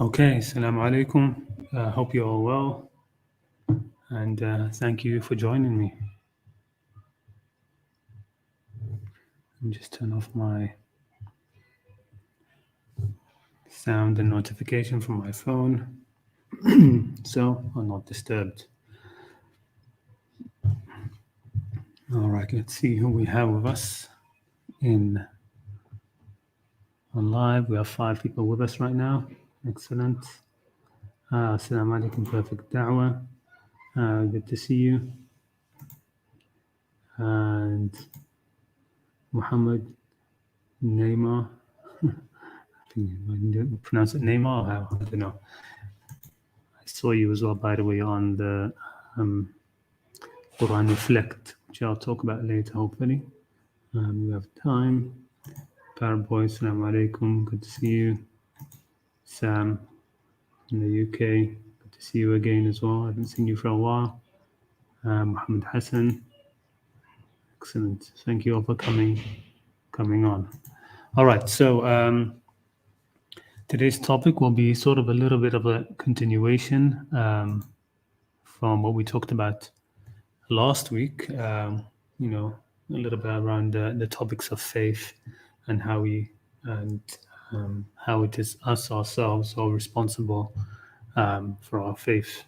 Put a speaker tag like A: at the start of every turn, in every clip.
A: Okay, Assalamu alaikum. Hope you're all well, and thank you for joining me. Let me just turn off my sound and notification from my phone so I'm not disturbed. All right, let's see who we have with us on live. We have 5 people with us right now. Excellent. Assalamu alaikum, perfect da'wah. Good to see you. And Muhammad Neymar. I think you pronounce it Neymar or how? I don't know. I saw you as well, by the way, on the Quran Reflect, which I'll talk about later, hopefully. We have time. Paraboy, assalamu alaikum. Good to see you. Sam in the UK. Good to see you again as well. I haven't seen you for a while. Muhammad Hassan. Excellent. Thank you all for coming on. All right, so today's topic will be sort of a little bit of a continuation from what we talked about last week. A little bit around the topics of faith and how how it is us ourselves who are responsible for our faith,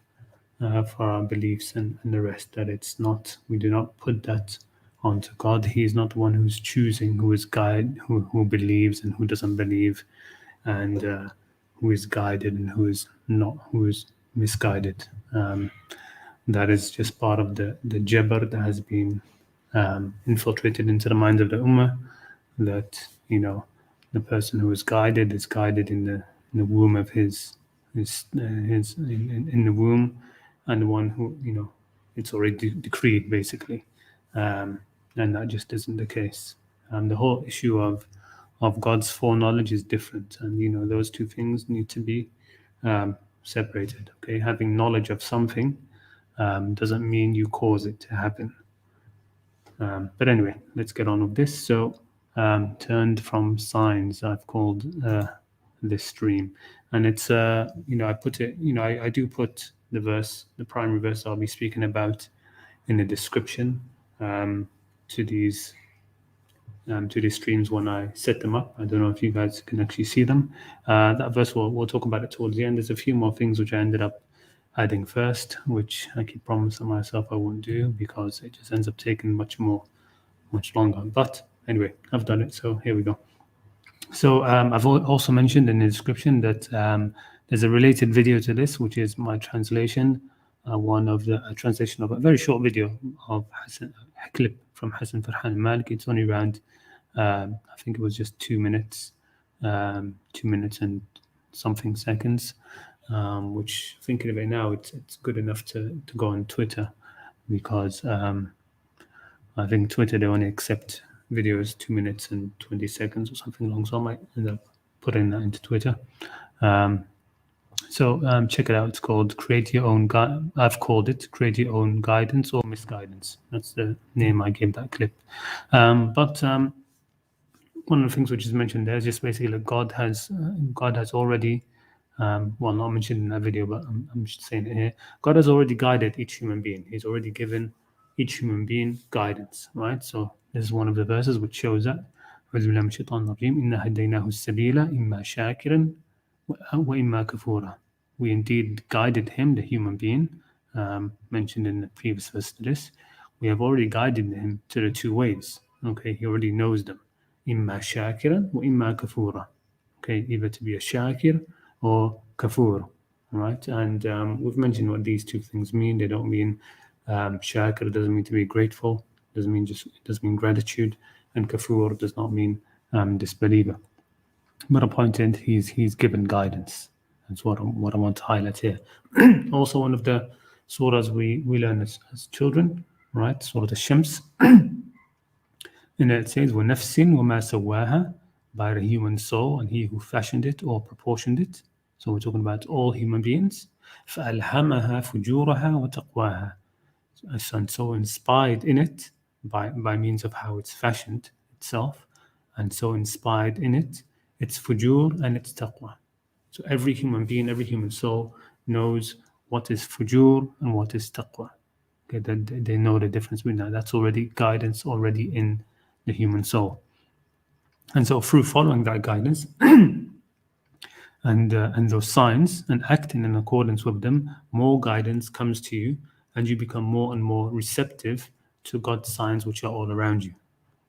A: for our beliefs and the rest. That we do not put that onto God. He is not the one who's choosing who is who believes and who doesn't believe, and who is guided and who is misguided. That is just part of the jabr that has been infiltrated into the mind of the ummah, that the person who is guided in the womb of his in the womb, and the one who it's already decreed basically, and that just isn't the case. The whole issue of God's foreknowledge is different, and those two things need to be separated. Okay, having knowledge of something doesn't mean you cause it to happen. But anyway, let's get on with this. So, turned from signs, I've called this stream, and it's I put it, I do put the primary verse I'll be speaking about in the description to these streams when I set them up. I don't know if you guys can actually see them. That verse we'll talk about it towards the end. There's a few more things which I ended up adding first, which I keep promising myself I won't do because it just ends up taking much longer. But anyway, I've done it, so here we go. So I've also mentioned in the description that there's a related video to this, which is my translation, a translation of a very short video of a clip from Hassan Farhan Malik. It's only around, I think it was just 2 minutes, 2 minutes and something seconds, which, thinking of it now, it's good enough to go on Twitter, because I think Twitter, they only accept videos 2 minutes and 20 seconds or something long, so I might end up putting that into Twitter. So check it out. It's called Create Your Own I've called it Create Your Own Guidance or Misguidance. That's the name I gave that clip. But one of the things which is mentioned there is just basically that God has already, well, not mentioned in that video, but I'm just saying it here. God has already guided each human being. He's already given each human being guidance, right? So this is one of the verses which shows that. We indeed guided him, the human being, mentioned in the previous verse to this. We have already guided him to the two ways. Okay, he already knows them. إِمَّا شَاكِرًا وَإِمَّا كَفُورًا. Okay, either to be a shakir or kafur, right? And we've mentioned what these two things mean. They don't mean shakir doesn't mean to be grateful. It doesn't mean gratitude, and kafur does not mean disbeliever. But a point in, he's given guidance. That's what I want to highlight here. Also, one of the surahs we learn as children, right? Surah Al-Shams. And it says, وَنَفْسٍ وَمَا سَوَّاهَا, by the human soul and he who fashioned it or proportioned it. So we're talking about all human beings. فَأَلْهَمَهَا فُجُورَهَا وَتَقْوَاهَا. And so inspired in it by means of how it's fashioned itself, and so inspired in it its fujur and its taqwa. So every human being, every human soul knows what is fujur and what is taqwa. Okay, they know the difference between that. That's already guidance already in the human soul. And so through following that guidance and those signs and acting in accordance with them, more guidance comes to you and you become more and more receptive to God's signs which are all around you.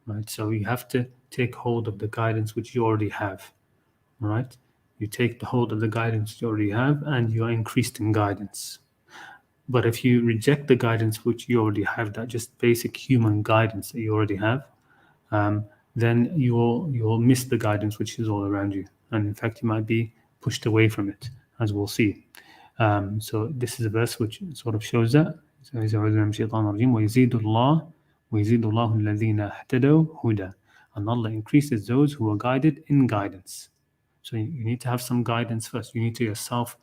A: Right? So you have to take hold of the guidance which you already have. Right? You take the hold of the guidance you already have and you are increased in guidance. But if you reject the guidance which you already have, that just basic human guidance that you already have, then you will miss the guidance which is all around you, and in fact you might be pushed away from it, as we'll see. So this is a verse which sort of shows that. So وَيَزِيدُ اللَّهُ الَّذِينَ اهْتَدَوْا هُدًى, and Allah increases those who are guided in guidance. So you need to have some guidance first. You need to yourself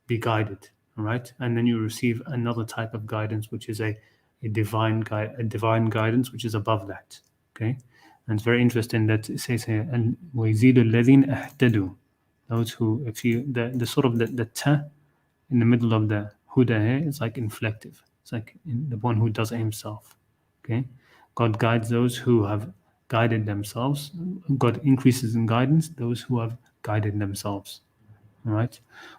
A: be guided, all right? And then you receive another type of guidance, which is a divine guidance, which is above that. Okay, and it's very interesting that it says here, "And وَيَزِيدُ الَّذِينَ اهْتَدُوا." Those who, if you the sort of the ta in the middle of the huda here is like inflective. It's like the one who does it himself. Okay, God guides those who have guided themselves. God increases in guidance those who have guided themselves. All right.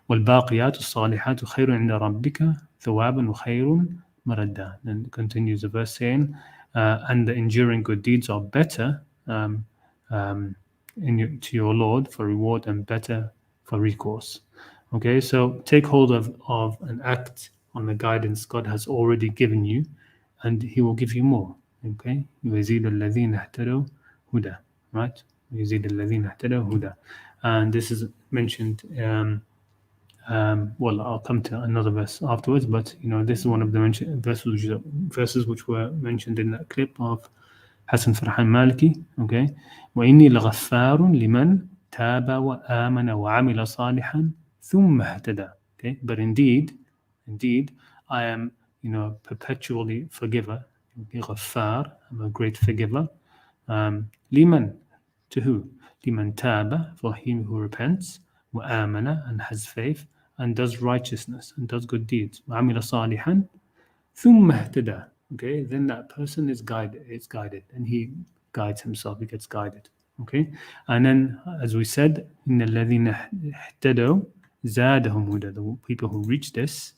A: وَالْبَاقِيَاتُ الصَّالِحَاتُ خَيْرٌ عِنْدَ رَبِّكَ ثَوَابًا وَخَيْرٌ مَرَدًّا. Then continues the verse saying, and the enduring good deeds are better to your Lord for reward and better for recourse. Okay, so take hold of and act on the guidance God has already given you, and He will give you more. Okay, يزيد الذين اهتدوا هدى, right? يزيد الذين اهتدوا هدى, and this is mentioned. Well, I'll come to another verse afterwards, but this is one of the verses which were mentioned in that clip of Hassan Farhan Maliki. Okay, وإني لغفار لمن تاب وآمن وعمل صالحا ثم اهتدى. Okay, but indeed, I am, perpetually forgiver. غفار, I'm a great forgiver. Liman, to who? Liman taba, for him who repents, وآمن, and has faith, and does righteousness and does good deeds. وعمل صالحا ثم اهتدى. Okay, then that person is guided, and he guides himself, he gets guided. Okay, and then as we said, إن الذين اهتدوا زادهم هدى. The people who reach this,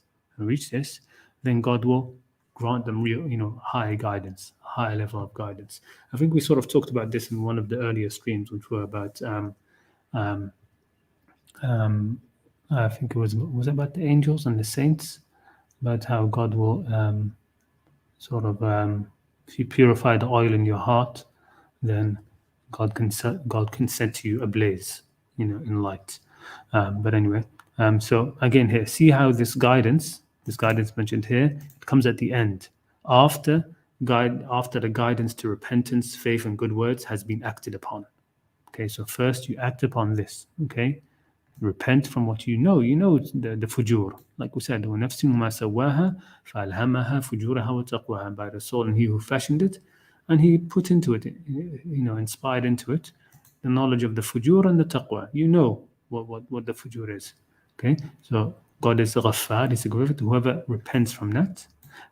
A: then God will grant them real, high guidance, high level of guidance. I think we sort of talked about this in one of the earlier streams, which were about I think it was about the angels and the saints, about how God will if you purify the oil in your heart, then God can set you ablaze, in light. But anyway, so again here, see how this guidance mentioned here, it comes at the end, after the guidance to repentance, faith, and good words has been acted upon. Okay, so first you act upon this. Okay, repent from what you know. The fujur, like we said, وَنَفْسٍ مَا سَوَّاهَا فَأَلْهَمَهَا فُجُورَهَا وَتَقْوَاهَا, by the soul and He who fashioned it, and He put into it, inspired into it, the knowledge of the fujur and the taqwa. You know what the fujur is. Okay, so God is the Ghaffar, He's the great. Whoever repents from that,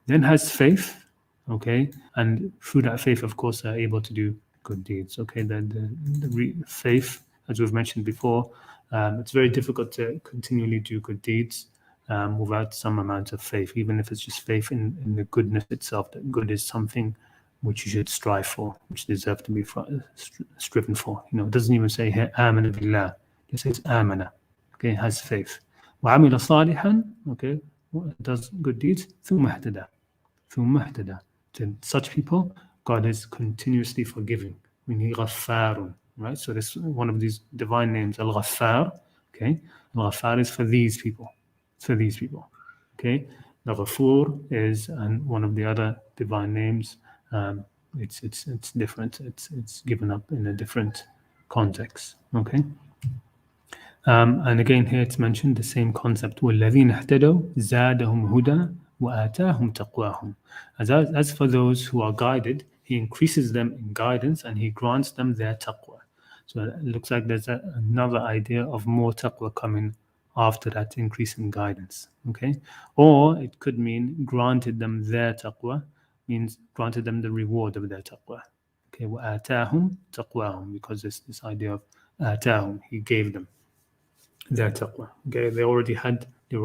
A: then has faith. Okay, and through that faith, of course, are able to do good deeds. Okay, the faith, as we've mentioned before, it's very difficult to continually do good deeds without some amount of faith, even if it's just faith in the goodness itself, that good is something which you should strive for, which deserve to be striven for. It doesn't even say here, amana billah. It says amana, okay, has faith. وَعَمِلَ صَالِحًا, okay, does good deeds, ثُمَّ اهْتَدَى. To such people, God is continuously forgiving. Meaning غَفَّارٌ, right? So this is one of these divine names, Al-Ghaffar. Okay, Al-Ghaffar is for these people. It's for these people. Okay, the Ghafur is one of the other divine names. It's different. It's given up in a different context. Okay. And again here it's mentioned the same concept. وَالَّذِينَ اهْتَدَوْا زَادَهُمْ هُدًى وَآتَاهُمْ تَقْوَاهُم. As for those who are guided, He increases them in guidance and He grants them their taqwa. So it looks like there's another idea of more taqwa coming after that increase in guidance. Okay, or it could mean granted them their taqwa, means granted them the reward of their taqwa. Okay, وَآتَاهُمْ تَقْوَاهُم, because this idea of آتَاهُم, he gave them their taqwa. Okay, they already had to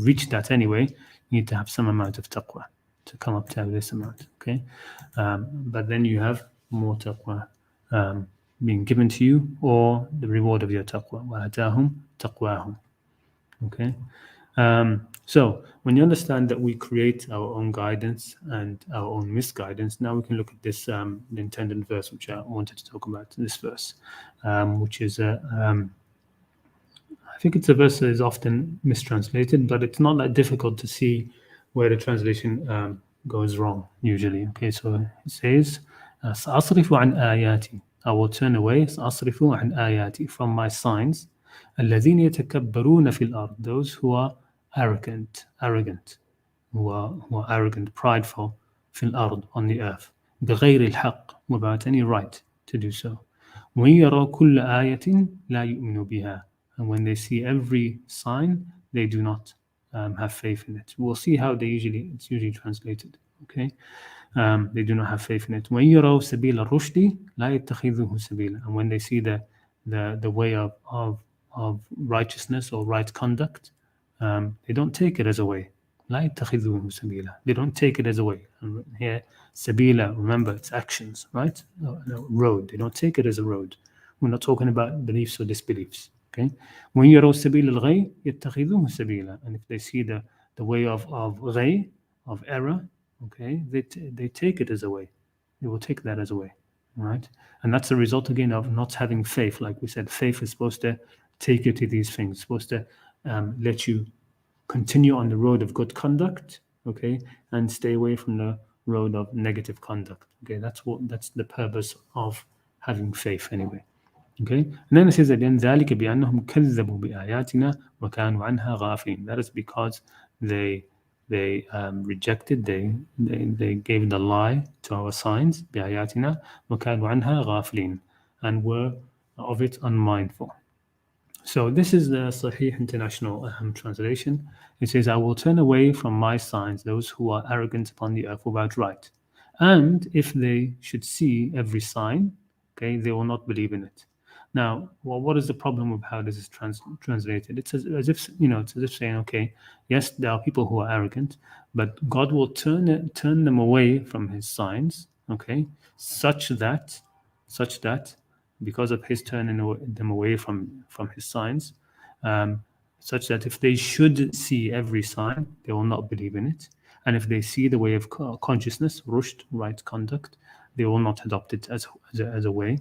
A: reach that anyway. You need to have some amount of taqwa to come up to have this amount. Okay, but then you have more taqwa being given to you, or the reward of your taqwa. وَآتَاهُمْ تَقْوَاهُم. Okay. So when you understand that we create our own guidance and our own misguidance, now we can look at this the intended verse, which I wanted to talk about. This verse, which is I think it's a verse that is often mistranslated, but it's not that difficult to see where the translation goes wrong usually. Okay, so it says, "سأصرف عن آياتي." I will turn away. سأصرف عن آياتي, from my signs. الذين يتكبرون في الأرض, those who are arrogant, who are arrogant, prideful, في الأرض, on the earth, بغير الحق, without any right to do so. وإن يروا كل آية لا يؤمنوا بها, and when they see every sign, they do not have faith in it. We'll see how it's usually translated. Okay, they do not have faith in it. وإن يروا سبيل الرشد لا يتخذوه سبيلا, and when they see the way of righteousness or right conduct, they don't take it as a way. لا يتخذوه سبيلا, they don't take it as a way. And here, sabila, remember, it's actions, right? No, road. They don't take it as a road. We're not talking about beliefs or disbeliefs. Okay, when يروا سبيل الغي يتخذوه سبيلا, and if they see the way of غي, of error, okay, they take it as a way. They will take that as a way, right? And that's a result again of not having faith. Like we said, faith is supposed to take you to these things, supposed to let you continue on the road of good conduct, okay, and stay away from the road of negative conduct. Okay, that's the purpose of having faith anyway. Okay, and then it says again, ذلك بأنهم كذبوا بآياتنا وكانوا عنها غافلين. That is because they rejected, they gave the lie to our signs, بآياتنا وكانوا عنها غافلين, and were of it unmindful. So this is the Sahih International translation. It says, I will turn away from my signs those who are arrogant upon the earth without right. And if they should see every sign, okay, they will not believe in it. Now, what is the problem with how this is translated? It's as if, it's as if saying, okay, yes, there are people who are arrogant, but God will turn them away from his signs, okay, such that because of his turning them away from his signs, such that if they should see every sign, they will not believe in it. And if they see the way of consciousness, rushd, right conduct, they will not adopt it as a way.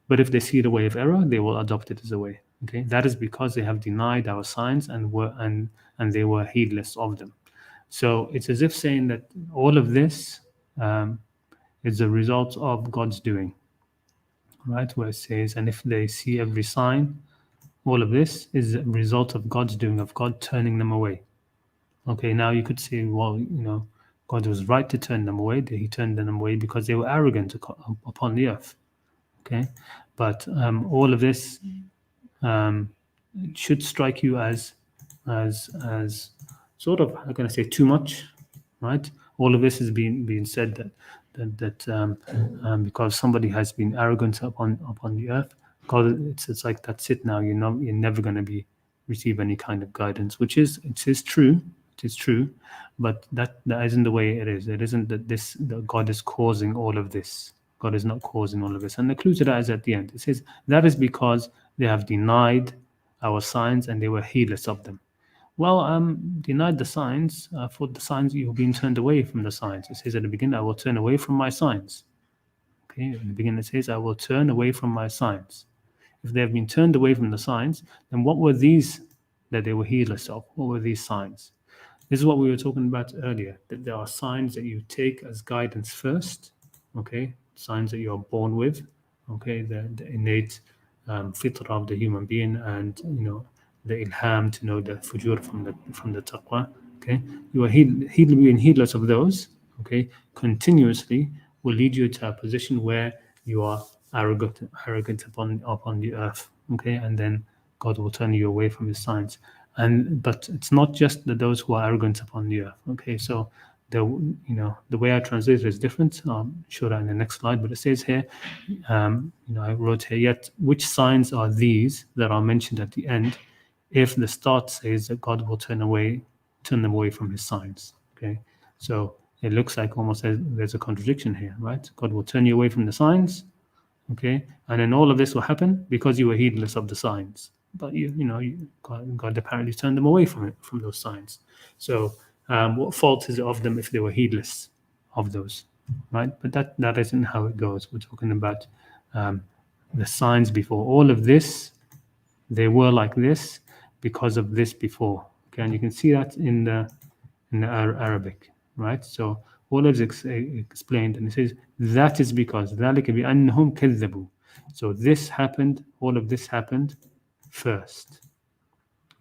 A: But if they see the way of error, they will adopt it as a way. Okay, that is because they have denied our signs and they were heedless of them. So it's as if saying that all of this is a result of God's doing. Right, where it says, and if they see every sign, all of this is a result of God's doing, of God turning them away. Okay, now you could say, well, God was right to turn them away. He turned them away because they were arrogant upon the earth. Okay, but all of this should strike you as sort of, how can I say, too much, right? All of this is being said that because somebody has been arrogant upon the earth, God, it's like that's it now. You're never going to receive any kind of guidance, which is true. It is true, but that isn't the way it is. It isn't that God is causing all of this. God is not causing all of this. And the clue to that is at the end. It says that is because they have denied our signs and they were heedless of them. Well, denied the signs. For the signs, you've been turned away from the signs. It says at the beginning, I will turn away from my signs. Okay, in the beginning it says, I will turn away from my signs. If they have been turned away from the signs, then what were these that they were heedless of? What were these signs? This is what we were talking about earlier, that there are signs that you take as guidance first, okay? Signs that you're born with, okay? The innate fitrah of the human being, and the ilham to know the fujur from the taqwa, okay? You are being heedless of those, okay? Continuously will lead you to a position where you are arrogant upon the earth. Okay, and then God will turn you away from His signs. But it's not just those who are arrogant upon the earth. Okay, so the way I translate it is different. I'll show that in the next slide. But it says here, I wrote here, yet which signs are these that are mentioned at the end? If the start says that God will turn them away from His signs. Okay, so it looks like almost there's a contradiction here, right? God will turn you away from the signs, okay, and then all of this will happen because you were heedless of the signs. But God apparently turned them away from those signs. So what fault is it of them if they were heedless of those, right? But that isn't how it goes. We're talking about um, the signs before all of this. They were like this because of this before. Okay, and you can see that in the Arabic, right? So all is explained, and it says that is because ذلك بأنهم كذبوا. So this happened, all of this happened first.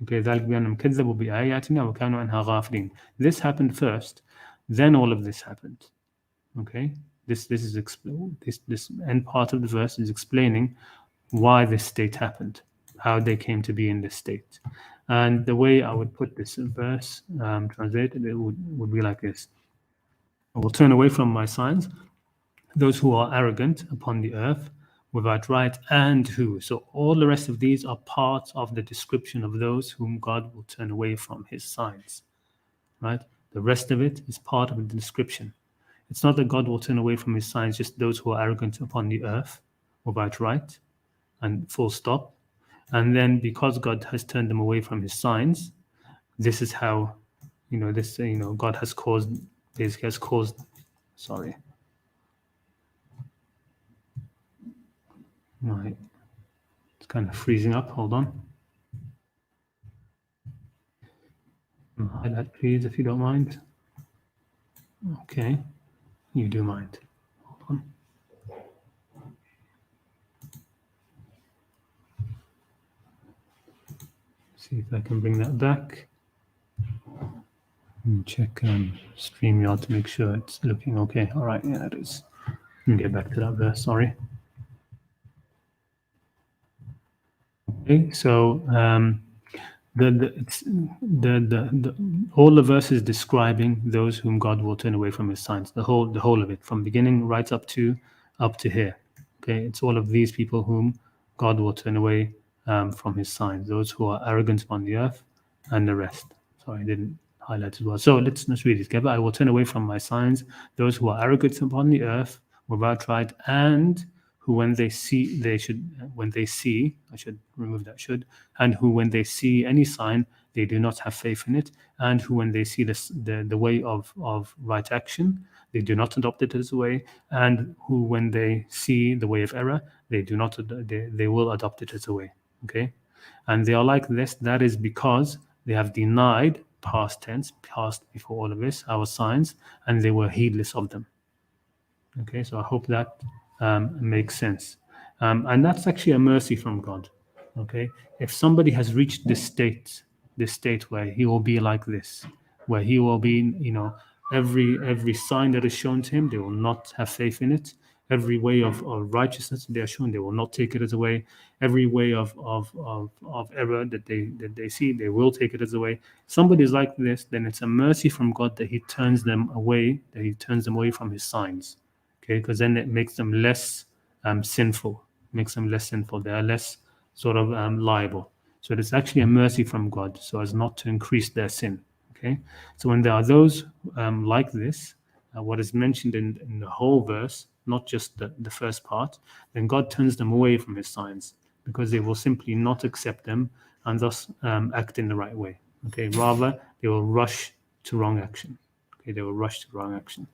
A: Okay, ذلك بأنهم كذبوا بآياتنا وكانوا عنها غافلين. This happened first, then all of this happened. Okay, this end part of the verse is explaining why this state happened, how they came to be in this state. And the way I would put this verse translated, it would be like this: I will turn away from my signs those who are arrogant upon the earth without right and who. So all the rest of these are part of the description of those whom God will turn away from His signs, right? The rest of it is part of the description. It's not that God will turn away from His signs just those who are arrogant upon the earth without right and full stop. And then because God has turned them away from His signs, this is how, God has caused, sorry. Right. It's kind of freezing up. Hold on. Highlight, please, if you don't mind. Okay. You do mind. Hold on. See if I can bring that back. And check StreamYard to make sure it's looking okay. All right. Yeah, it is. Get back to that verse. Sorry. Okay. So all the verses describing those whom God will turn away from His signs. The whole of it, from beginning right up to here. Okay, it's all of these people whom God will turn away from His signs. Those who are arrogant upon the earth, and the rest. Sorry, I didn't highlight as well. So let's read it together. I will turn away from my signs those who are arrogant upon the earth without right, and who when they see I should remove that should, and who when they see any sign they do not have faith in it, and who when they see the way of right action they do not adopt it as a way, and who when they see the way of error they do not they will adopt it as a way. Okay, and they are like this. That is because they have denied, past tense, past before all of this, our signs, and they were heedless of them. Okay, so I hope that makes sense. And that's actually a mercy from God. Okay, if somebody has reached this state where he will be like this, where he will be, every sign that is shown to him, they will not have faith in it. Every way of righteousness they are shown, they will not take it as a way. Every way of error that they see, they will take it as a way. Somebody is like this, then it's a mercy from God that He turns them away, from His signs. Okay, because then it makes them less sinful. They are less sort of liable. So it's actually a mercy from God, so as not to increase their sin. Okay, so when there are those like this, what is mentioned in the whole verse, not just the first part, then God turns them away from His signs because they will simply not accept them and thus act in the right way. Okay, rather they will rush to wrong action. Okay, they will rush to wrong action.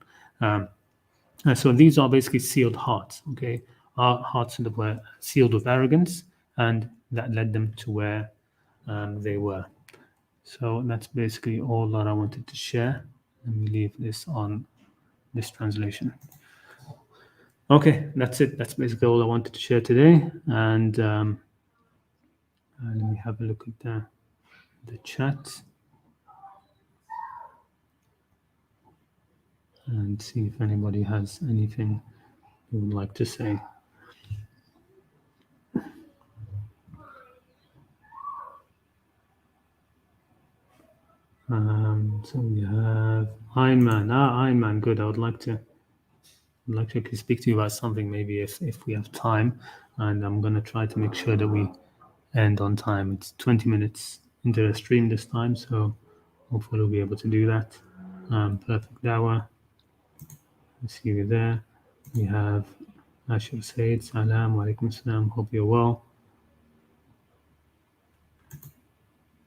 A: So these are basically sealed hearts. Okay, our hearts that were sealed with arrogance, and that led them to where they were. So that's basically all that I wanted to share. Let me leave this on this translation. Okay, that's it. That's basically all I wanted to share today. And let me have a look at the chat and see if anybody has anything they would like to say. Iron Man. Iron Man. Good. I would like to actually speak to you about something maybe if we have time, and I'm gonna try to make sure that we end on time. It's 20 minutes into the stream this time, so hopefully we'll be able to do that. Perfect Dawa. I see you there. We have Ashir Said. Salam alaikum salam. Hope you're well.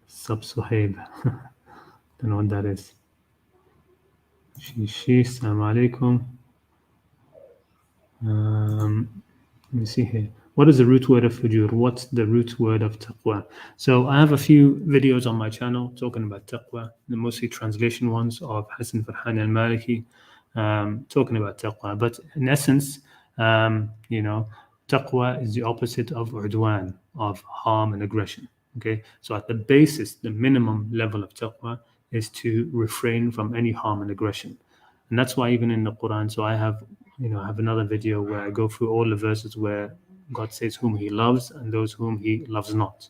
A: Sub Suhaib. Don't know what that is. Shishi. Salam alaikum. Let me see here. What is the root word of fujur? What's the root word of taqwa? So I have a few videos on my channel talking about taqwa, the mostly translation ones of Hassan Farhan al-Maliki, talking about taqwa. But in essence, taqwa is the opposite of udwan, of harm and aggression. Okay, so at the basis, the minimum level of taqwa is to refrain from any harm and aggression. And that's why even in the Quran, so I have another video where I go through all the verses where God says whom He loves and those whom He loves not.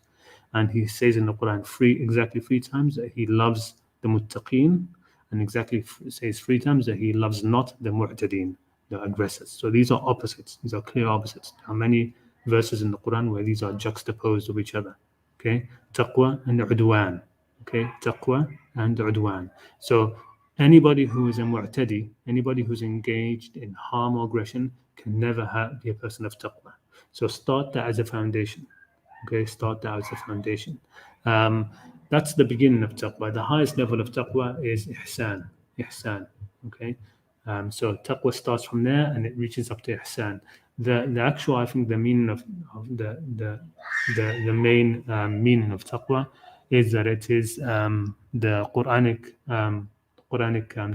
A: And He says in the Quran exactly three times that He loves the muttaqeen, and exactly says three times that He loves not the mu'tadeen, the aggressors. So these are opposites. These are clear opposites. There are many verses in the Quran where these are juxtaposed of each other. Okay, taqwa and udwan. Okay, taqwa and udwan. So anybody who is a mu'tadi, anybody who's engaged in harm or aggression, can never be a person of taqwa. So start that as a foundation. Okay, start that as a foundation. That's the beginning of taqwa. The highest level of taqwa is ihsan. Ihsan. Okay, so taqwa starts from there and it reaches up to ihsan. The actual, I think, the meaning of the main meaning of taqwa is that it is the Quranic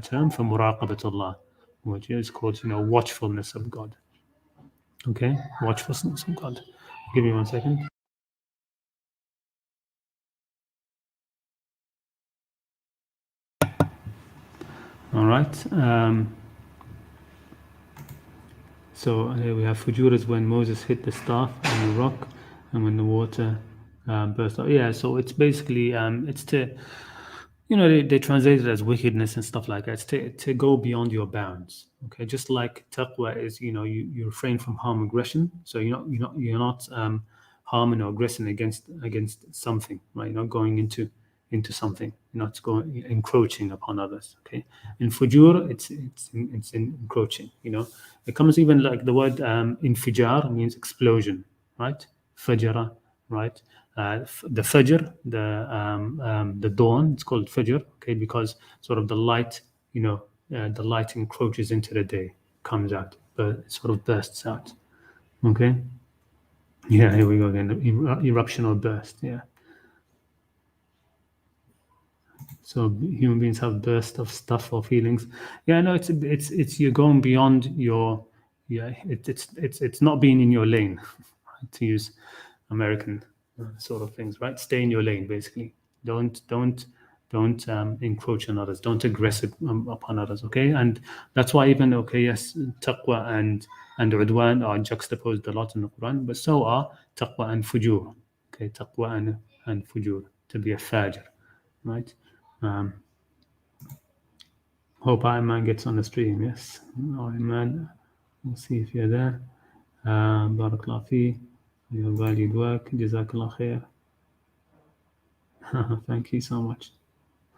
A: term for muraqabatullah, which is called watchfulness of God. Okay, watchfulness of God. Give me 1 second. All right. So here we have fujur is when Moses hit the staff on the rock, and when the water burst out. Yeah. So it's basically it's to they translate it as wickedness and stuff like that. It's to go beyond your bounds. Okay, just like taqwa is, you refrain from harm, aggression. So you're not harming or aggressing against something, right? You're not going into something. You're not going encroaching upon others. Okay, in fujur, it's encroaching. It comes even like the word infijar means explosion, right? Fajara, right? The fajr, the dawn, it's called fajr, okay, because sort of the light, the light encroaches into the day, comes out, but it sort of bursts out. Okay. Yeah, here we go again. Eruption or burst. Yeah. So human beings have bursts of stuff or feelings. Yeah, no, it's you're going beyond your. Yeah, it's not being in your lane, to use American sort of things, right? Stay in your lane, basically. Don't encroach on others. Don't aggress upon others. Okay, and that's why even yes, taqwa and udwan are juxtaposed a lot in the Quran, but so are taqwa and fujur. Okay, taqwa and fujur, to be a fajr, right? Um, hope Iron Man gets on the stream. Yes, Iron Man. We'll see if you're there. Barakallah fi your valued work. Jazakallah khair. Thank you so much,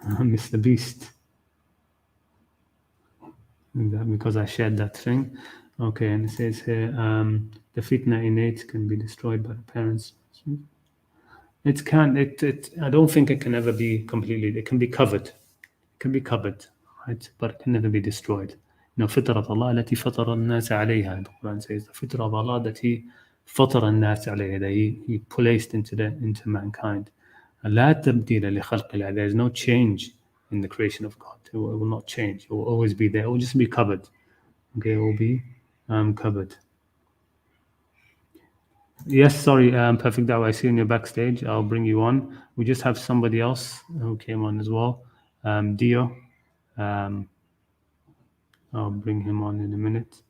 A: Mr. Beast. Because I shared that thing. Okay, and it says here the fitna innate can be destroyed by the parents. It can. I don't think it can ever be completely. It can be covered. It can be covered, right? But it can never be destroyed. فطرة الله التي فطر الناس عليها. The Quran says the fitrah of Allah that He فطر الناس عليها, that He placed into mankind. لا تبديل لخلق الله. There is no change in the creation of God. It will not change. It will always be there. It will just be covered. Okay, it will be covered. Yes, sorry, Perfect Dawa, I see you in your backstage. I'll bring you on. We just have somebody else who came on as well, Dio. I'll bring him on in a minute.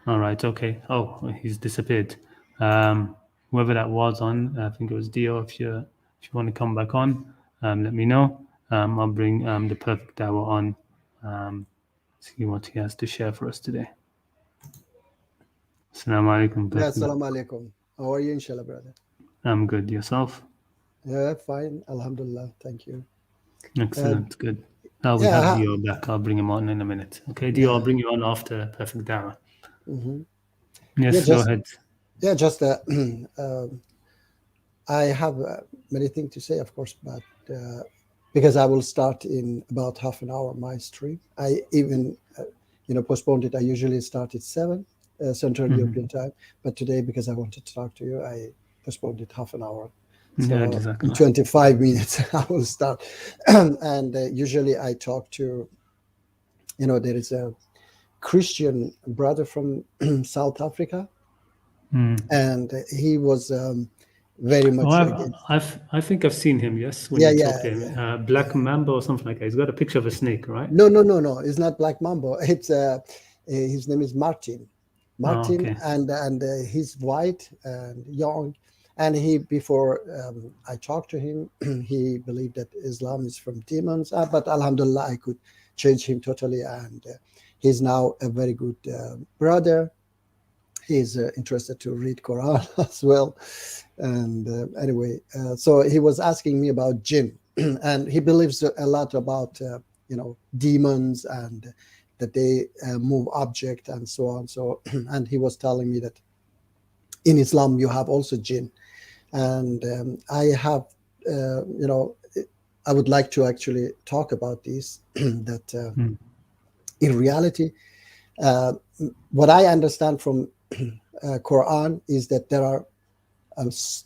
A: All right, okay. Oh, he's disappeared. Whoever that was on, I think it was Dio. If you're If you want to come back on, let me know. I'll bring the perfect dawah on, see what he has to share for us today. Assalamu alaikum.
B: Yeah, assalamu alaikum. How are you, inshallah, brother?
A: I'm good. Yourself?
B: Yeah, fine. Alhamdulillah. Thank you.
A: Excellent. Good. We
B: Yeah,
A: have Dio back. I'll bring him on in a minute. Okay, Dio, I'll
B: yeah.
A: bring you on after Perfect Dawah.
B: hmm Yeah,
A: Yes, go
B: just
A: ahead.
B: just I have many things to say, of course, but because I will start in about half an hour my stream. I even postponed it. I usually start at 7 Central European time, but today because I wanted to talk to you, I postponed it half an hour.
A: Yeah,
B: So in
A: Jazakallah.
B: 25 minutes I will start. And usually I talk to, there is a Christian brother from South Africa, and he was very
A: Oh,
B: much against.
A: I think I've seen him. Yes, when
B: Yeah,
A: you
B: yeah,
A: talk to him,
B: yeah,
A: Black
B: yeah.
A: Mamba or something like that. He's got a picture of a snake, right?
B: No, no, no, no. It's not Black Mambo. It's his name is Martin.
A: Oh,
B: Martin,
A: okay.
B: and he's white and young. And he before I talked to him, he believed that Islam is from demons. But Alhamdulillah, I could change him totally, and he's now a very good brother. He's interested to read Quran as well. And anyway, so he was asking me about jinn, and he believes a lot about demons and that they move object and so on. So and he was telling me that in Islam you have also jinn, and I have I would like to actually talk about this that in reality uh, what I understand from Quran is that there are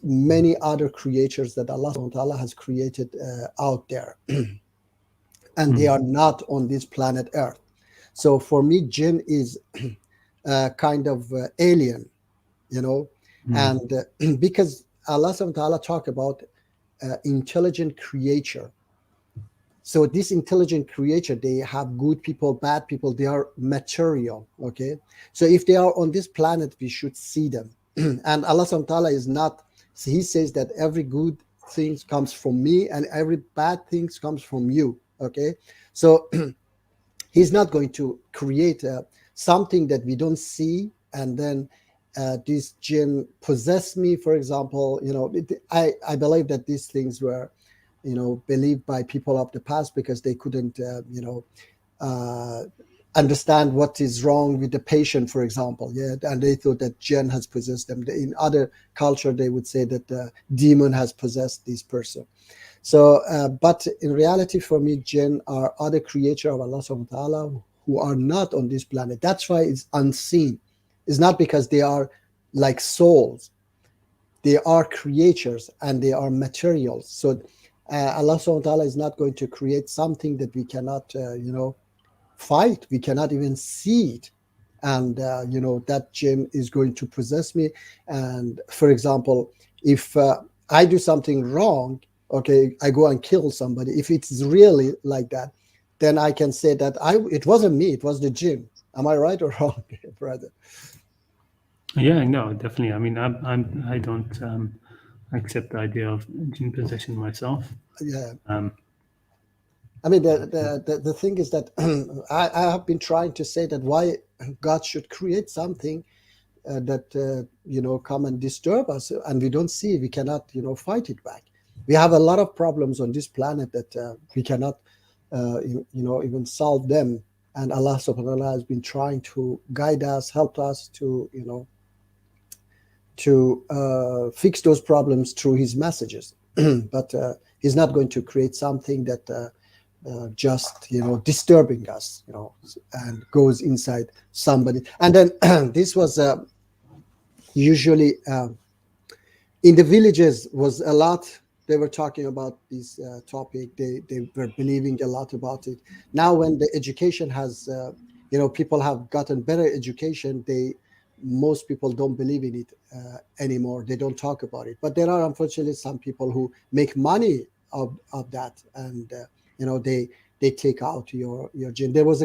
B: many other creatures that Allah subhanahu wa ta'ala has created out there, and they are not on this planet Earth. So for me, jinn is kind of alien, you know, and because Allah subhanahu wa ta'ala talk about intelligent creature. So this intelligent creature, they have good people, bad people, they are material. Okay. So if they are on this planet, we should see them. And Allah subhanahu wa ta'ala is not, so he says that every good thing comes from me and every bad thing comes from you. Okay. So he's not going to create something that we don't see, and then this jinn possess me, for example. I believe that these things were believed by people of the past because they couldn't uh, understand what is wrong with the patient, for example. Yeah, and they thought that jinn has possessed them. In other culture they would say that the demon has possessed this person. So, but in reality, for me, jinn are other creature of Allah subhanahu wa ta'ala who are not on this planet. That's why it's unseen. It's not because they are like souls. They are creatures and they are materials. So Allah subhanahu wa ta'ala is not going to create something that we cannot, fight. We cannot even see it. And, that jinn is going to possess me. And for example, if I do something wrong, okay, I go and kill somebody. If it's really like that, then I can say that it wasn't me, it was the jinn. Am I right or wrong, brother?
A: Yeah, no, definitely. I mean, I don't accept the idea of jinn possession myself.
B: Yeah.
A: Um,
B: I mean, the thing is that I have been trying to say that why God should create something that come and disturb us, and we don't see, we cannot fight it back. We have a lot of problems on this planet that we cannot even solve them, and Allah subhanahu wa ta'ala has been trying to guide us, help us to fix those problems through his messages. But he's not going to create something that just disturbing us, and goes inside somebody. And then this was usually in the villages was a lot. They were talking about this topic. They were believing a lot about it. Now when the education has people have gotten better education, most people don't believe in it anymore. They don't talk about it, but there are unfortunately some people who make money of that, and they take out your gene. There was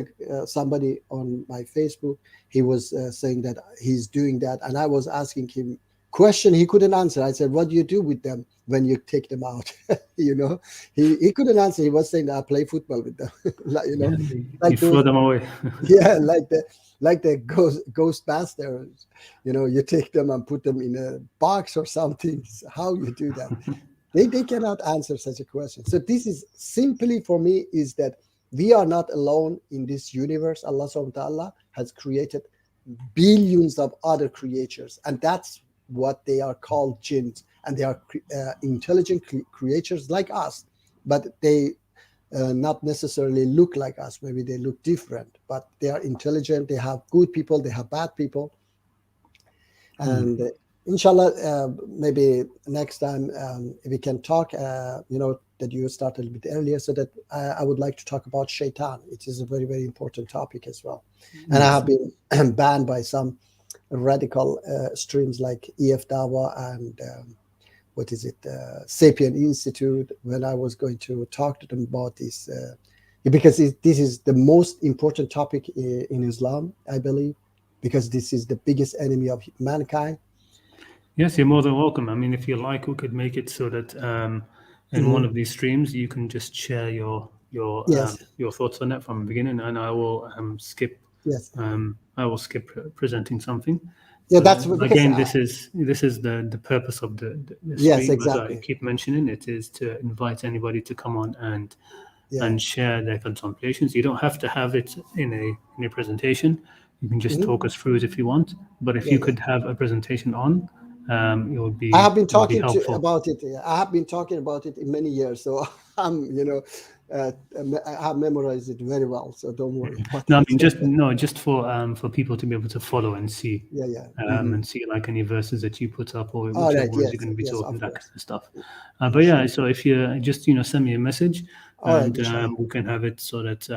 B: somebody on my Facebook. He was saying that he's doing that, and I was asking him question he couldn't answer. I said, what do you do with them when you take them out? He couldn't answer. He was saying, I play football with them.
A: Yeah, you
B: Like
A: throw
B: those,
A: them away.
B: yeah, like the ghostbusters. You take them and put them in a box or something. How you do that? They cannot answer such a question. So this is simply for me is that we are not alone in this universe. Allah subhanahu wa ta'ala has created billions of other creatures, and that's what they are called jinns, and they are intelligent creatures like us, but they not necessarily look like us. Maybe they look different, but they are intelligent. They have good people, they have bad people. And inshallah, maybe next time we can talk, that you started a bit earlier, so that I would like to talk about shaitan. It is a very, very important topic as well. And I have been banned by some radical streams like EF Dawa and Sapien Institute, when I was going to talk to them about this, because this is the most important topic in Islam, I believe, because this is the biggest enemy of mankind.
A: Yes, you're more than welcome. I mean, if you like, we could make it so that in one of these streams you can just share your thoughts on it from the beginning, and I will skip.
B: Yes.
A: I will skip presenting something.
B: Yeah,
A: So
B: that's because
A: again, this is the purpose of the stream.
B: Yes, exactly.
A: As I keep mentioning, it is to invite anybody to come on and share their contemplations. You don't have to have it in a presentation. You can just talk us through it if you want. But if you could have a presentation on, it would be.
B: I have been talking
A: about
B: it. I have been talking about it in many years, so I'm, I have memorized it very well. So don't worry about
A: no,
B: that.
A: I mean just for people to be able to follow and see. And see like any verses that you put up or whichever words you're going to be talking, that kind of stuff. But yeah, so if you just send me a message, and we can have it so that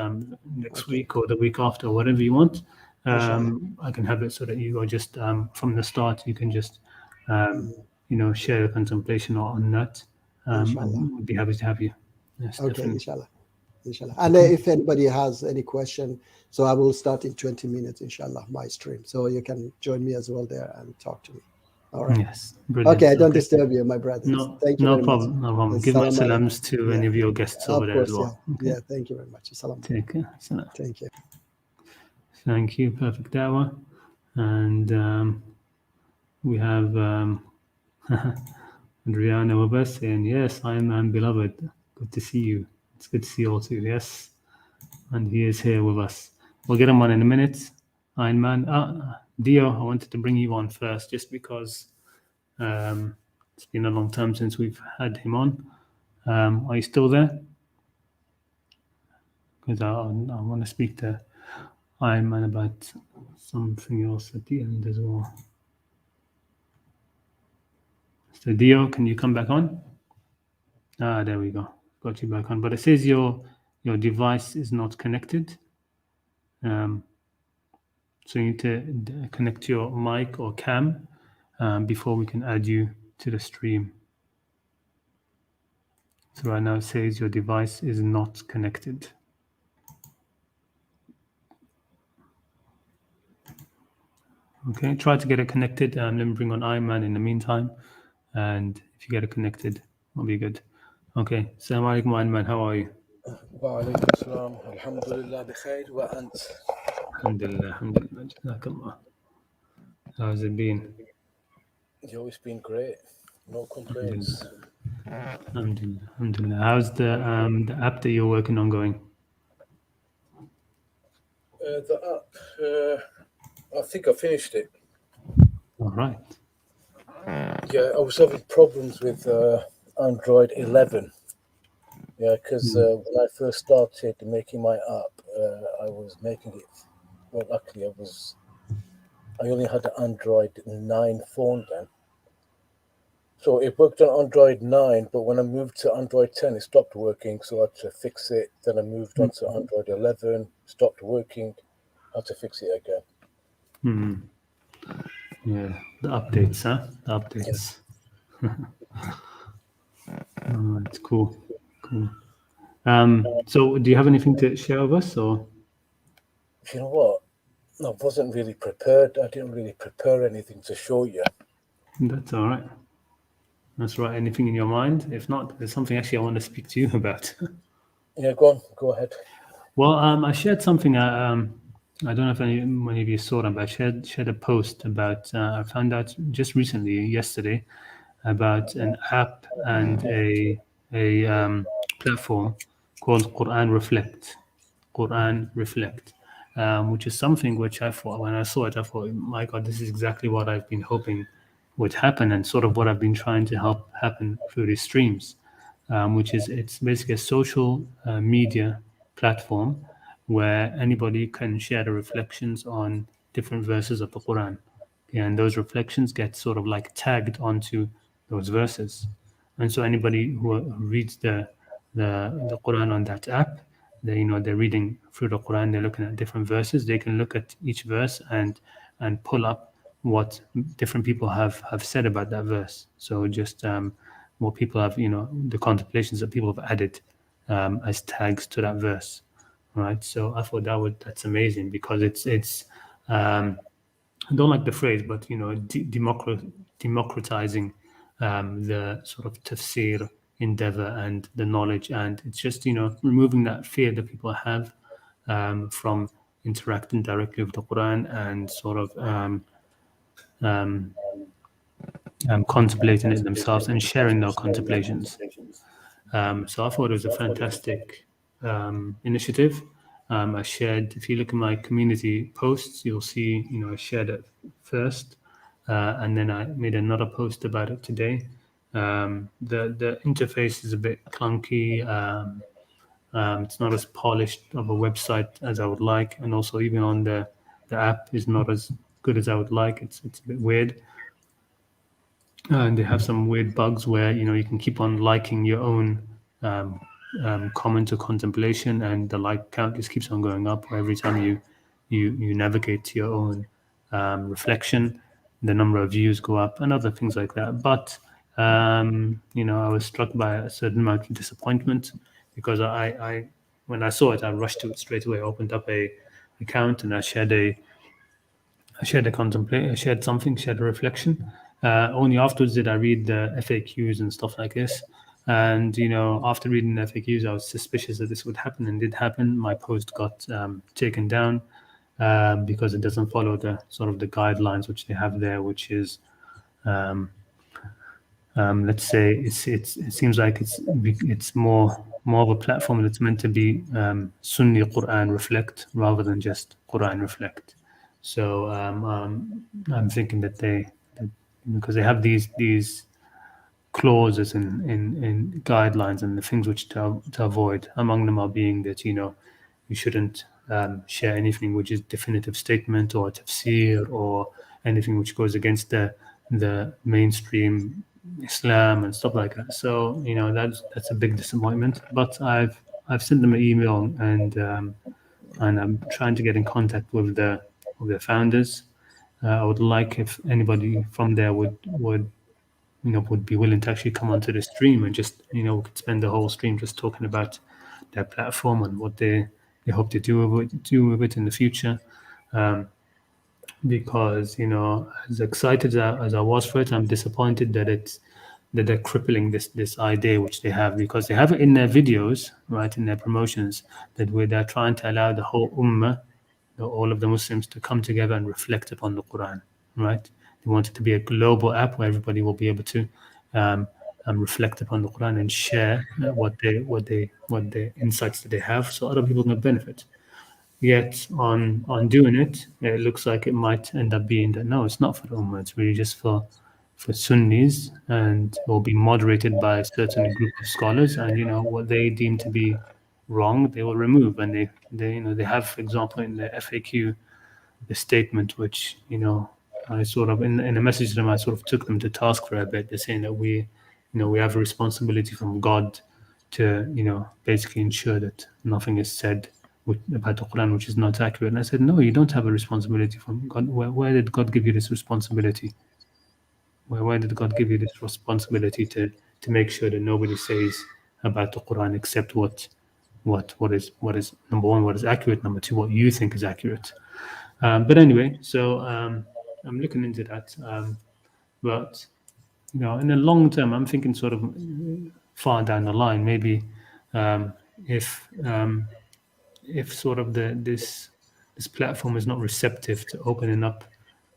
A: next week or the week after, whatever you want. I can have it so that you are just from the start. You can just share your contemplation on that. And we'd be happy to have you. Yes,
B: okay,
A: definitely.
B: inshallah. And if anybody has any question, so I will start in 20 minutes, inshallah, my stream. So you can join me as well there and talk to me. All right.
A: Yes, brilliant.
B: Okay, I don't disturb you, my brothers.
A: No,
B: thank you
A: no
B: very
A: problem.
B: much.
A: No problem. Give my salams to any of your guests over there as well.
B: Yeah, thank you very much.
A: Take care.
B: Thank you.
A: Thank you. Perfect dawah. And we have Adriana with us saying, yes, I'm beloved. Good to see you. It's good to see you all too. Yes. And he is here with us. We'll get him on in a minute. Einman. Dio, I wanted to bring you on first just because it's been a long time since we've had him on. Are you still there? Because I want to speak to Einman about something else at the end as well. So Dio, can you come back on? There we go. Got you back on. But it says your device is not connected. So you need to connect your mic or cam before we can add you to the stream. So right now it says your device is not connected. Okay, try to get it connected. Let me bring on Ayman in the meantime. And if you get it connected, it'll be good. Okay, Assalamu alaikum Ayman, how are you?
C: Wa alaikum assalam. Alhamdulillah bi khair wa ant.
A: Alhamdulillah, jazakallah. How's it been?
C: It's been great. No complaints.
A: Alhamdulillah. How's the app that you're working on going?
C: The app, I think I finished it.
A: All right.
C: Yeah, I was having problems with Android 11. Yeah, because when I first started making my app, I was making it. Well, luckily, I only had an Android 9 phone then. So it worked on Android 9, but when I moved to Android 10, it stopped working, so I had to fix it. Then I moved on to Android 11, stopped working, I had to fix it again.
A: Yeah, the updates, huh? The updates. All right, cool. So do you have anything to share with us, or?
C: You know what? I wasn't really prepared. I didn't really prepare anything to show you.
A: That's all right. That's right. Anything in your mind? If not, there's something actually I want to speak to you about.
C: Yeah, go on, go ahead.
A: Well, I shared something. I don't know if many of you saw that, but I shared a post about. I found out just recently, yesterday, about an app and a platform called Quran Reflect, which is something which I thought when I saw it, I thought, my God, this is exactly what I've been hoping would happen, and sort of what I've been trying to help happen through these streams, which is it's basically a social media platform where anybody can share the reflections on different verses of the Quran, and those reflections get sort of like tagged onto those verses. And so anybody who reads the Quran on that app, they're reading through the Quran, they're looking at different verses. They can look at each verse and pull up what different people have said about that verse. So just what people have, the contemplations that people have added as tags to that verse, right? So I thought that's amazing because it's I don't like the phrase, but democratizing the sort of tafsir endeavor and the knowledge, and it's just removing that fear that people have from interacting directly with the Quran and sort of um, contemplating it themselves and sharing their contemplations. So I thought it was a fantastic initiative. I shared, if you look at my community posts, you'll see, I shared it first, and then I made another post about it today. The interface is a bit clunky. It's not as polished of a website as I would like, and also even on the app is not as good as I would like. It's a bit weird. And they have some weird bugs where you can keep on liking your own um, comment or contemplation, and the like count just keeps on going up. Every time you navigate to your own reflection, the number of views go up, and other things like that. But I was struck by a certain amount of disappointment because I when I saw it, I rushed to it straight away. I opened up a account and I shared a reflection. Only afterwards did I read the FAQs and stuff like this. And after reading the FAQs, I was suspicious that this would happen, and did happen. My post got taken down because it doesn't follow the sort of the guidelines which they have there, which is let's say it seems like it's more of a platform that's meant to be Sunni Quran Reflect rather than just Quran Reflect. So I'm thinking that because they have these clauses in guidelines and the things which to avoid. Among them are being that you shouldn't share anything which is definitive statement or tafsir or anything which goes against the mainstream Islam and stuff like that. So that's a big disappointment. But I've sent them an email and I'm trying to get in contact with the founders. I would like if anybody from there would be willing to actually come onto the stream and just we could spend the whole stream just talking about their platform and what they hope to do with it in the future. Because as excited as I was for it, I'm disappointed that they're crippling this idea which they have, because they have it in their videos, right, in their promotions, that where they're trying to allow the whole ummah, all of the Muslims, to come together and reflect upon the Quran, right? They want it to be a global app where everybody will be able to reflect upon the Quran and share what the insights that they have, so other people can benefit. Yet on doing it, it looks like it might end up being that no, it's not for the Ummah. It's really just for Sunnis, and will be moderated by a certain group of scholars. And what they deem to be wrong, they will remove. And they have, for example, in the FAQ, the statement which I sort of in a message to them, I sort of took them to task for a bit. They're saying that we have a responsibility from God to basically ensure that nothing is said about the Quran which is not accurate. And I said, no, you don't have a responsibility from God. Where did God give you this responsibility? Why did God give you this responsibility to make sure that nobody says about the Quran except what is number one, what is accurate, number two, what you think is accurate. But anyway, so I'm looking into that. But in the long term, I'm thinking sort of far down the line, maybe um, if sort of this platform is not receptive to opening up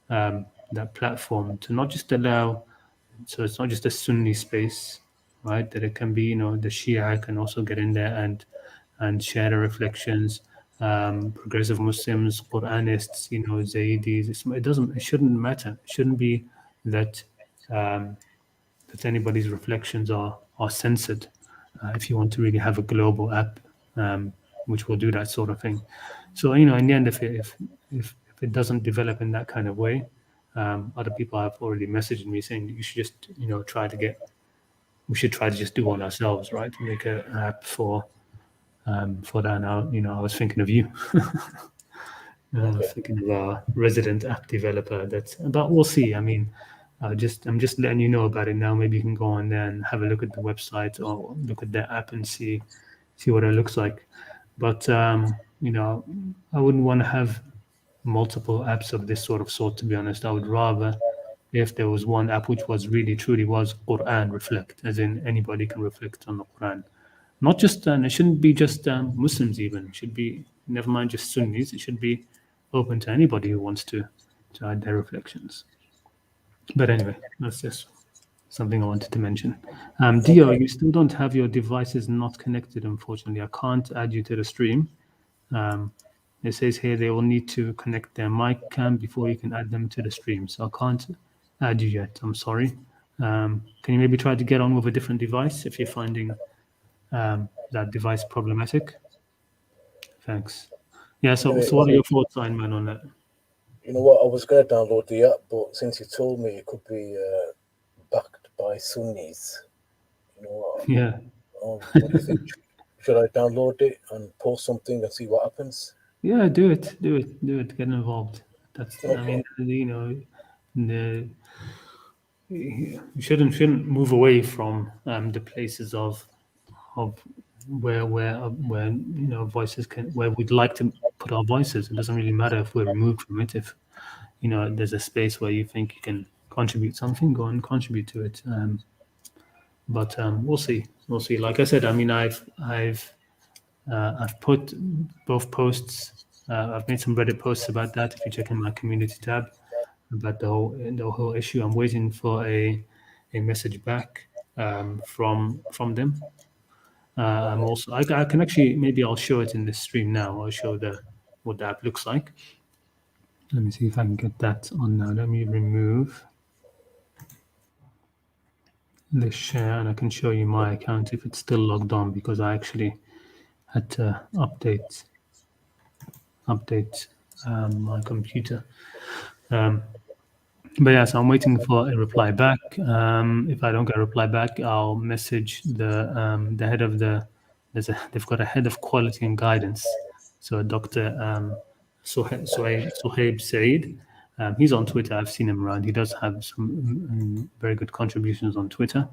A: that platform to not just allow, so it's not just a Sunni space, right? That it can be, the Shia can also get in there and share their reflections. Progressive Muslims, Quranists, Zaydis. It shouldn't matter. It shouldn't be that anybody's reflections are censored. If you want to really have a global app, which will do that sort of thing. So in the end, if it doesn't develop in that kind of way, other people have already messaged me saying you should just we should try to just do one ourselves, right? Make an app for that. Now I was thinking of you. Thinking of our resident app developer. But we'll see. I mean, I'm just letting you know about it now. Maybe you can go on there and have a look at the website or look at their app and see what it looks like. But I wouldn't want to have multiple apps of this sort. To be honest, I would rather if there was one app which was really truly was Quran reflect, as in anybody can reflect on the Quran. Not just it shouldn't be just Muslims even. It should be, never mind just Sunnis. It should be open to anybody who wants to add their reflections. But anyway, that's just something I wanted to mention. Dio, you still don't have your devices not connected, unfortunately. I can't add you to the stream. It says here they will need to connect their mic cam before you can add them to the stream. So I can't add you yet. I'm sorry. Can you maybe try to get on with a different device if you're finding that device problematic? Thanks. Yeah, so what are your thoughts, Einman, on that?
C: You know what, I was going to download the app, but since you told me it could be backed by Sunnis, you know what?
A: Yeah.
C: What do you think? Should I download it and post something and see what happens?
A: Yeah, do it. Get involved. That's
C: Okay.
A: I mean, you shouldn't move away from the places of where voices where we'd like to put our voices. It doesn't really matter if we're removed from it. If there's a space where you think you can contribute something, go and contribute to it. But we'll see. Like I said, I mean, I've put both posts. I've made some Reddit posts about that. If you check in my community tab about the whole issue, I'm waiting for a message back from them. I'm also I can actually, maybe I'll show it in the stream now. I'll show what the app looks like. Let me see if I can get that on now. Let me remove the share and I can show you my account if it's still logged on, because I actually had to update my computer. But yeah, so I'm waiting for a reply back. If I don't get a reply back, I'll message the head of they've got a head of quality and guidance. So Dr. Suhaib Said. He's on Twitter. I've seen him around. He does have some very good contributions on Twitter.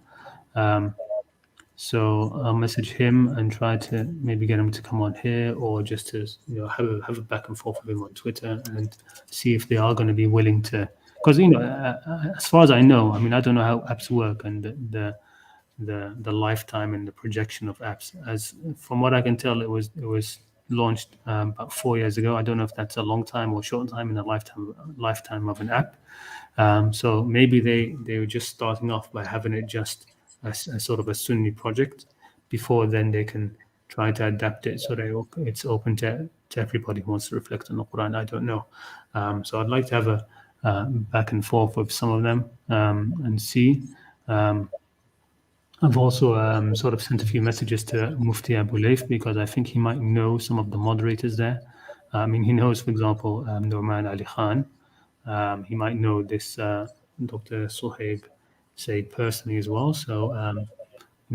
A: So I'll message him and try to maybe get him to come on here, or just to have a back and forth with him on Twitter and see if they are going to be willing to. Because as far as I know, I mean, I don't know how apps work and the lifetime and the projection of apps. As from what I can tell, it was launched about 4 years ago. I don't know if that's a long time or short time in the lifetime of an app. So maybe they were just starting off by having it just as sort of a Sunni project. Before then, they can try to adapt it so that it's open to everybody who wants to reflect on the Quran. I don't know. So I'd like to have a back and forth with some of them and see. I've also sort of sent a few messages to Mufti Abu Layth, because I think he might know some of the moderators there. I mean, he knows, for example, Norman Ali Khan. He might know this Dr. Suhaib Said personally as well. So,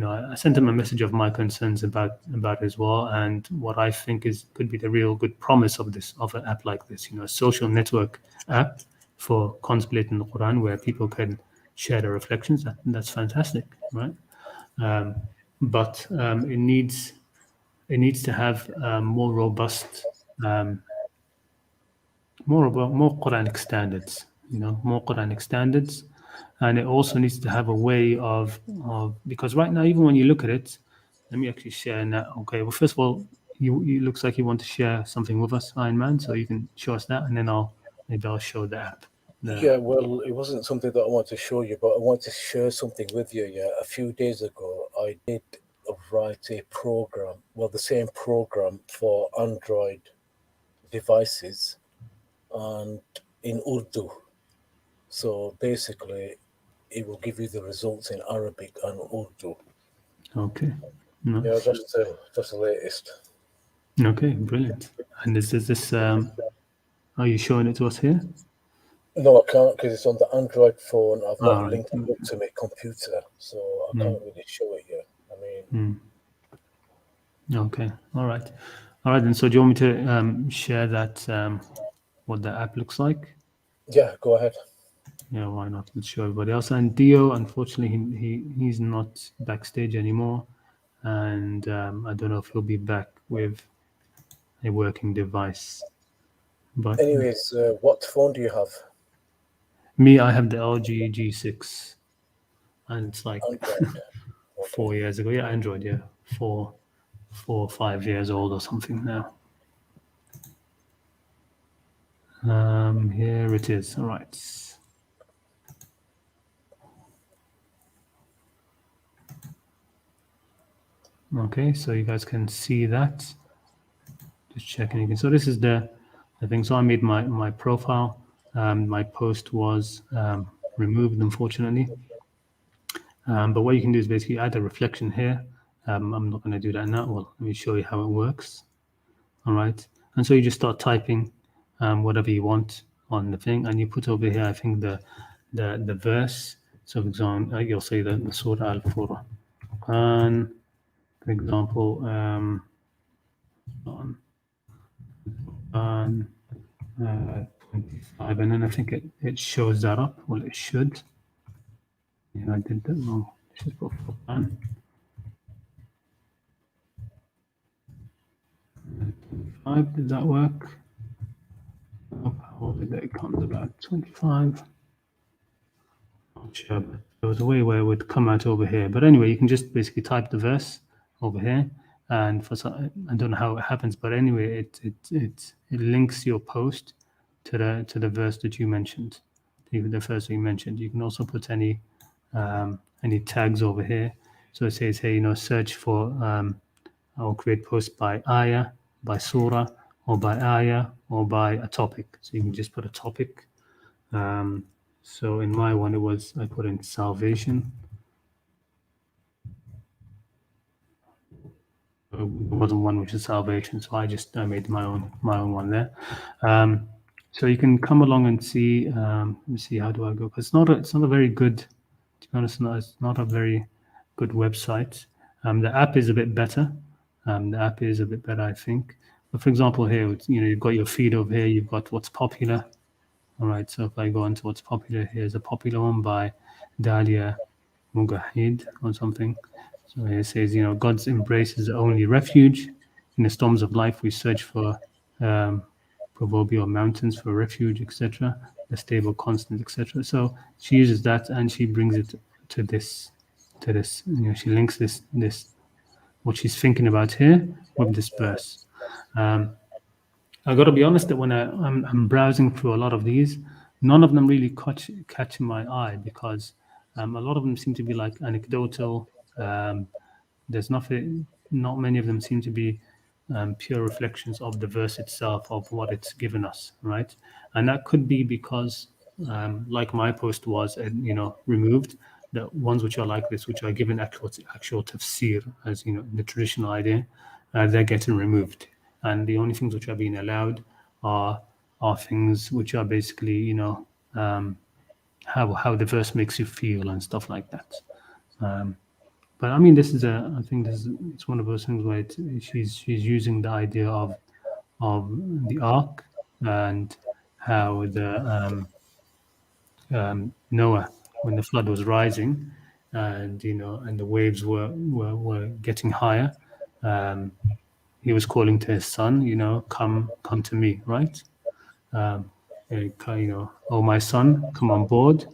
A: I sent him a message of my concerns about it as well, and what I think could be the real good promise of an app like this. A social network app for contemplating the Quran, where people can share their reflections. That's fantastic, right? But it needs to have more robust, more Quranic standards. More Quranic standards. and it also needs to have a way of because right now, even when you look at it, let me actually share now. Okay, well, first of all, you looks like you want to share something with us, Iron Man, so you can show us that, and then maybe I'll show the app.
C: Yeah, well, it wasn't something that I want to show you, but I want to share something with you. Yeah, a few days ago, I did write a program, well, the same program for Android devices, and in Urdu. So basically, it will give you the results in Arabic and Urdu.
A: Okay.
C: Yeah,
A: Nice.
C: that's the latest.
A: Okay, brilliant. And is this are you showing it to us here?
C: No, I can't because it's on the Android phone. I've
A: All
C: not
A: right.
C: linked it up to my computer, so I can't really show it yet. I mean,
A: Okay. All right. All right. Then, so do you want me to share that what the app looks like?
C: yeah, go ahead.
A: Yeah, why not? Let's show everybody else. And Dio, unfortunately, he's not backstage anymore, and I don't know if he'll be back with a working device. But
C: Anyways, what phone do you have?
A: me, I have the LG G6, and it's like
C: Android. Okay.
A: 4 years ago. Yeah, Android. Yeah, 5 years old or something now. Here it is. All right. Okay, so you guys can see that. Just checking again. So this is the thing. So I made my profile. My post was removed, unfortunately. But what you can do is basically add a reflection here. I'm not going to do that now. Well, let me show you how it works. All right. And so you just start typing whatever you want on the thing, and you put over here, I think the verse. So, for example, you'll say the Surah Al-Furqan, for example, on 25, and then I think it shows that up. Well, it should. Yeah, I did that wrong. Just put Furqan. 25, did that work? How did it comes about 25? Not sure, but there was a way where it would come out over here. But anyway, you can just basically type the verse over here, and for some, I don't know how it happens, but anyway, it links your post to the verse that you mentioned, the first you mentioned. You can also put any tags over here. So it says, hey, search for I'll create posts by ayah, by surah, or by ayah, or by a topic. So you can just put a topic. So in my one, I put in salvation. There wasn't one which is salvation, so I made my own one there. So you can come along and see. Let me see, how do I go? Because it's not a very good. To be honest, it's not a very good website. The app is a bit better. I think. But for example, here, you've got your feed over here. You've got what's popular. All right, so if I go into what's popular, here's a popular one by Dalia Mugahid or something. So it says, God's embrace is the only refuge. In the storms of life, we search for proverbial mountains for refuge, etc. The stable constant, etc. So she uses that and she brings it to this. She links this what she's thinking about here with this verse. I got to be honest that when I'm browsing through a lot of these, none of them really catch my eye because a lot of them seem to be like anecdotal. There's not many of them seem to be pure reflections of the verse itself, of what it's given us, right? And that could be because, like my post was, removed. The ones which are like this, which are given actual tafsir, as the traditional idea, they're getting removed, and the only things which are being allowed are things which are basically, how the verse makes you feel and stuff like that. But I mean, I think it's one of those things where she's using the idea of the ark and how the Noah, when the flood was rising, and and the waves were getting higher, he was calling to his son, come to me, right? Oh my son, come on board.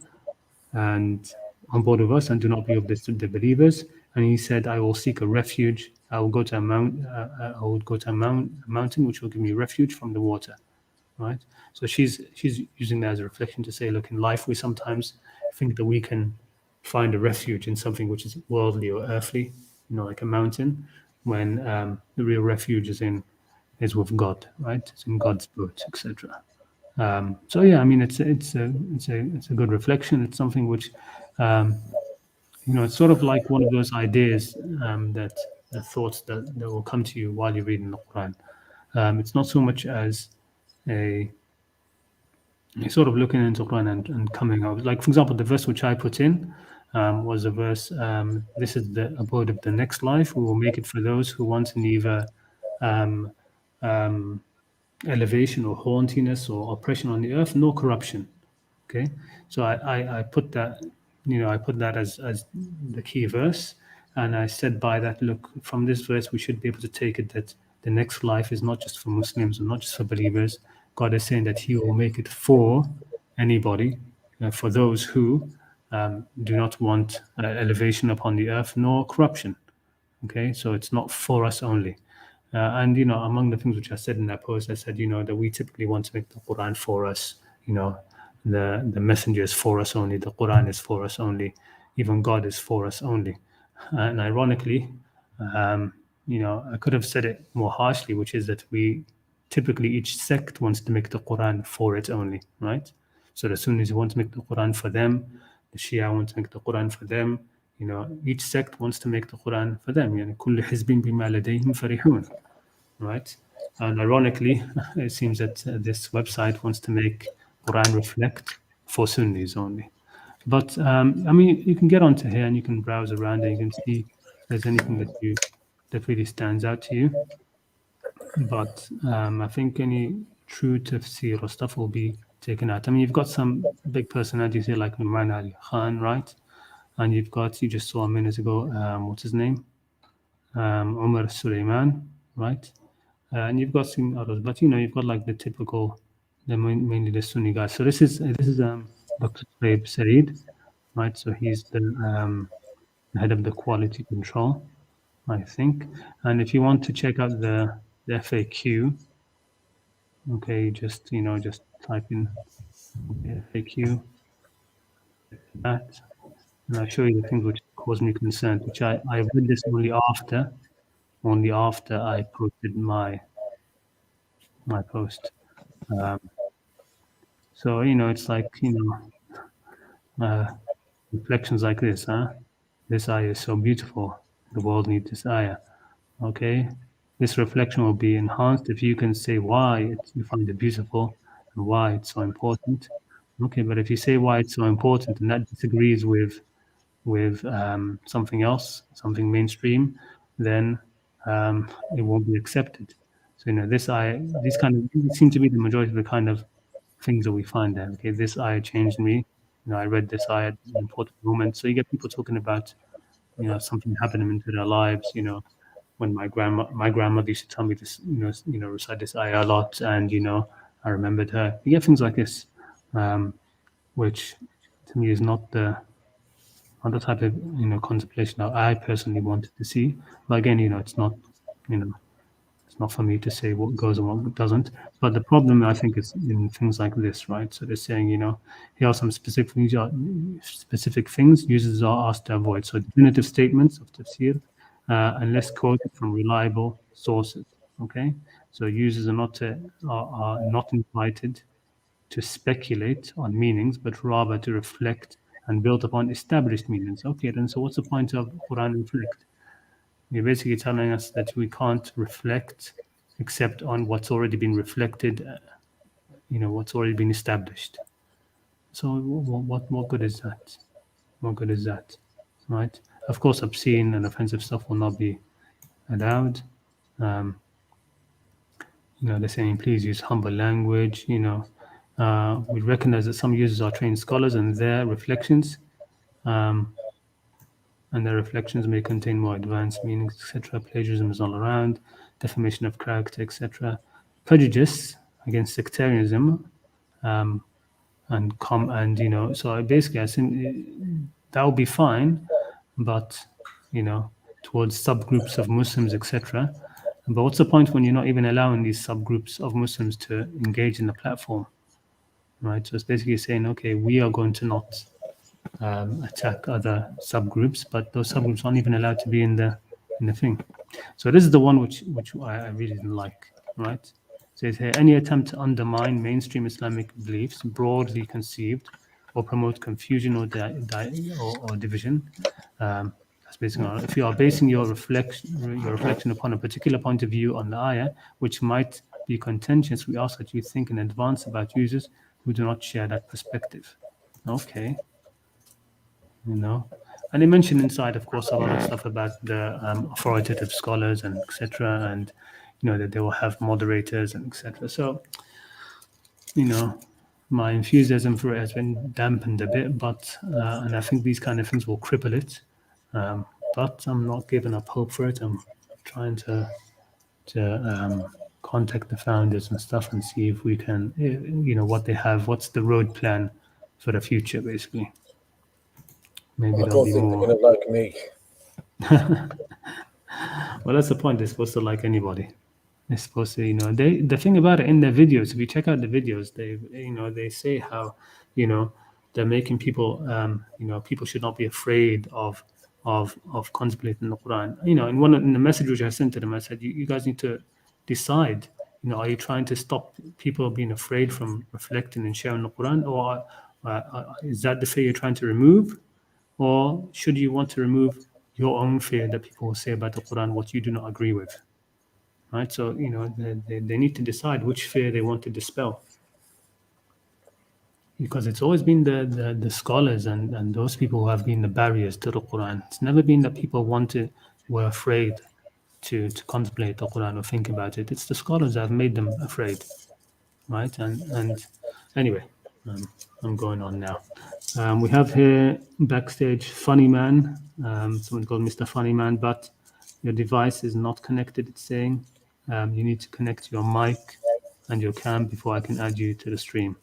A: and on board with us, and do not be of the believers. And he said, I will seek a refuge. I will go to a mount. I will go to a mountain, which will give me refuge from the water. Right. So she's using that as a reflection to say, look, in life we sometimes think that we can find a refuge in something which is worldly or earthly, like a mountain, when the real refuge is with God, right? It's in God's boat, etc. So yeah, I mean, it's a good reflection. It's something which, it's sort of like one of those ideas that the thoughts that will come to you while you're reading the Quran. It's not so much as a sort of looking into Quran and coming out. Like, for example, the verse which I put in was a verse, this is the abode of the next life. We will make it for those who want neither um, um, elevation or haughtiness or oppression on the earth, nor corruption. Okay, so I put that, I put that as the key verse, and I said by that, look, from this verse we should be able to take it that the next life is not just for Muslims and not just for believers. God is saying that He will make it for anybody, for those who do not want elevation upon the earth nor corruption. Okay, so it's not for us only. And among the things which I said in that post, I said that we typically want to make the Quran for us. The messenger is for us only. The Quran is for us only. Even God is for us only. And ironically, I could have said it more harshly, which is that we typically, each sect wants to make the Quran for it only, right? So the Sunnis want to make the Quran for them. The Shia want to make the Quran for them. Each sect wants to make the Quran for them. كل حزب بما لديهم فرحون, right? And ironically, it seems that this website wants to make Quran reflect for Sunnis only. But I mean, you can get onto here and you can browse around and you can see if there's anything that really stands out to you. But I think any true tafsir or stuff will be taken out. I mean, you've got some big personalities here like Imran Ali Khan, right? And you just saw a minute ago, what's his name? Umar Suleiman, right? And you've got some others, but you've got like the typical, mainly the Sunni guys. So this is Dr. Saib Saeed, right? So he's the head of the quality control, I think. And if you want to check out the FAQ, okay, just type in FAQ, that, and I'll show you the things which cause me concern, which I read this only after I posted my post. So it's like reflections like this, huh? This ayah is so beautiful. The world needs this ayah. Okay, this reflection will be enhanced if you can say why you find it beautiful and why it's so important. Okay, but if you say why it's so important and that disagrees with something else, something mainstream, then it won't be accepted. So these seem to be the majority of the kind of things that we find there. Okay, this ayah changed me. I read this ayah at an important moment. So you get people talking about something happening into their lives. When my grandmother used to tell me this, recite this ayah a lot, and I remembered her. You get things like this, which to me is not the type of contemplation that I personally wanted to see. But again, it's not it's not for me to say what goes and what doesn't. But the problem, I think, is in things like this, right? So they're saying, here are some specific things users are asked to avoid. So definitive statements of tafsir, unless quoted from reliable sources. Okay, so users are not invited to speculate on meanings, but rather to reflect and build upon established meanings. Okay, then so what's the point of Quran reflect? You're basically telling us that we can't reflect except on what's already been reflected, what's already been established. So what good is that? What good is that, right? Of course, obscene and offensive stuff will not be allowed. They're saying please use humble language. We recognize that some users are trained scholars and their reflections may contain more advanced meanings, etc. Plagiarism is all around, defamation of character, etc. Prejudice against sectarianism and come and so basically I think that would be fine, but towards subgroups of Muslims, etc. But what's the point when you're not even allowing these subgroups of Muslims to engage in the platform, right? So it's basically saying, okay, we are going to not attack other subgroups, but those subgroups aren't even allowed to be in the thing. So this is the one which I really didn't like, right? So it's here, any attempt to undermine mainstream Islamic beliefs, broadly conceived, or promote confusion or division. That's basically if you are basing your reflection upon a particular point of view on the ayah, which might be contentious, we ask that you think in advance about users who do not share that perspective. Okay. And they mentioned inside, of course, a lot of stuff about the authoritative scholars and etc. And that they will have moderators and etc. So my enthusiasm for it has been dampened a bit, but and I think these kind of things will cripple it. But I'm not giving up hope for it. I'm trying to contact the founders and stuff and see if we can, what they have, what's the road plan for the future, basically. Maybe
C: I
A: there'll
C: don't
A: be
C: think
A: more.
C: they're going to like me.
A: Well, that's the point. They're supposed to like anybody. They're supposed to, the thing about it in their videos, if you check out the videos, they say how, they're making people, people should not be afraid of contemplating the Quran. In the message which I sent to them, I said, you guys need to decide, are you trying to stop people being afraid from reflecting and sharing the Quran, or is that the fear you're trying to remove? Or should you want to remove your own fear that people will say about the Quran, what you do not agree with? Right? So, they need to decide which fear they want to dispel. Because it's always been the scholars and those people who have been the barriers to the Quran. It's never been that people were afraid to contemplate the Quran or think about it. It's the scholars that have made them afraid. Right? And anyway, I'm going on now. We have here backstage Funny Man, someone called Mr. Funny Man, but your device is not connected, it's saying. You need to connect your mic and your cam before I can add you to the stream.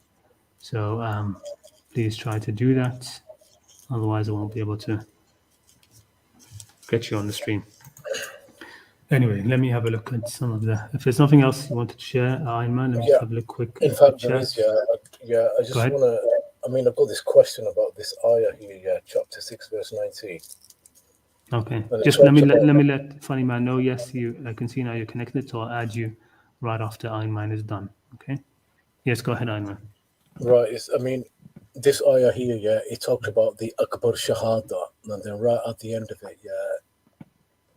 A: So please try to do that. Otherwise, I won't be able to get you on the stream. Anyway, let me have a look at some of the. If there's nothing else you wanted to share, Ayman, let me just have a look quick.
C: In fact, there is, yeah. I just want to. I mean, I've got this question about this ayah here, chapter 6, verse 19.
A: Okay, just let me let Funny Man know. Yes, I can see now you're connected, so I'll add you right after Ayman is done. Okay. Yes, go ahead, Ayman.
C: Right. I mean, this ayah here, it talked about the Akbar Shahada, and then right at the end of it,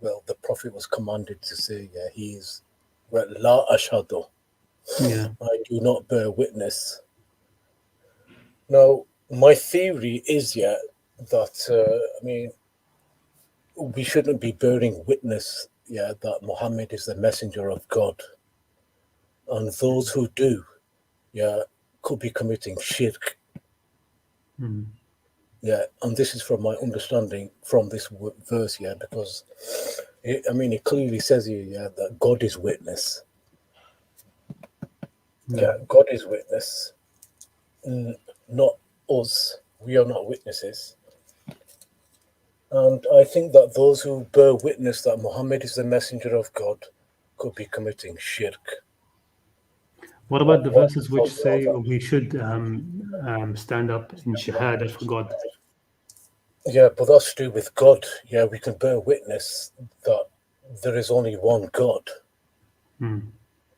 C: well, the Prophet was commanded to say, he's La Ashhadu.
A: Yeah.
C: I do not bear witness. Now, my theory is, that, I mean, we shouldn't be bearing witness, that Muhammad is the messenger of God. And those who do, could be committing shirk.
A: Mm.
C: Yeah, and this is from my understanding from this verse, because it clearly says here, that God is witness. Yeah, God is witness, not us. We are not witnesses. And I think that those who bear witness that Muhammad is the messenger of God could be committing shirk.
A: What about the verses which say we should stand up in Shahada for God?
C: Yeah, but that's to do with God. Yeah, we can bear witness that there is only one God.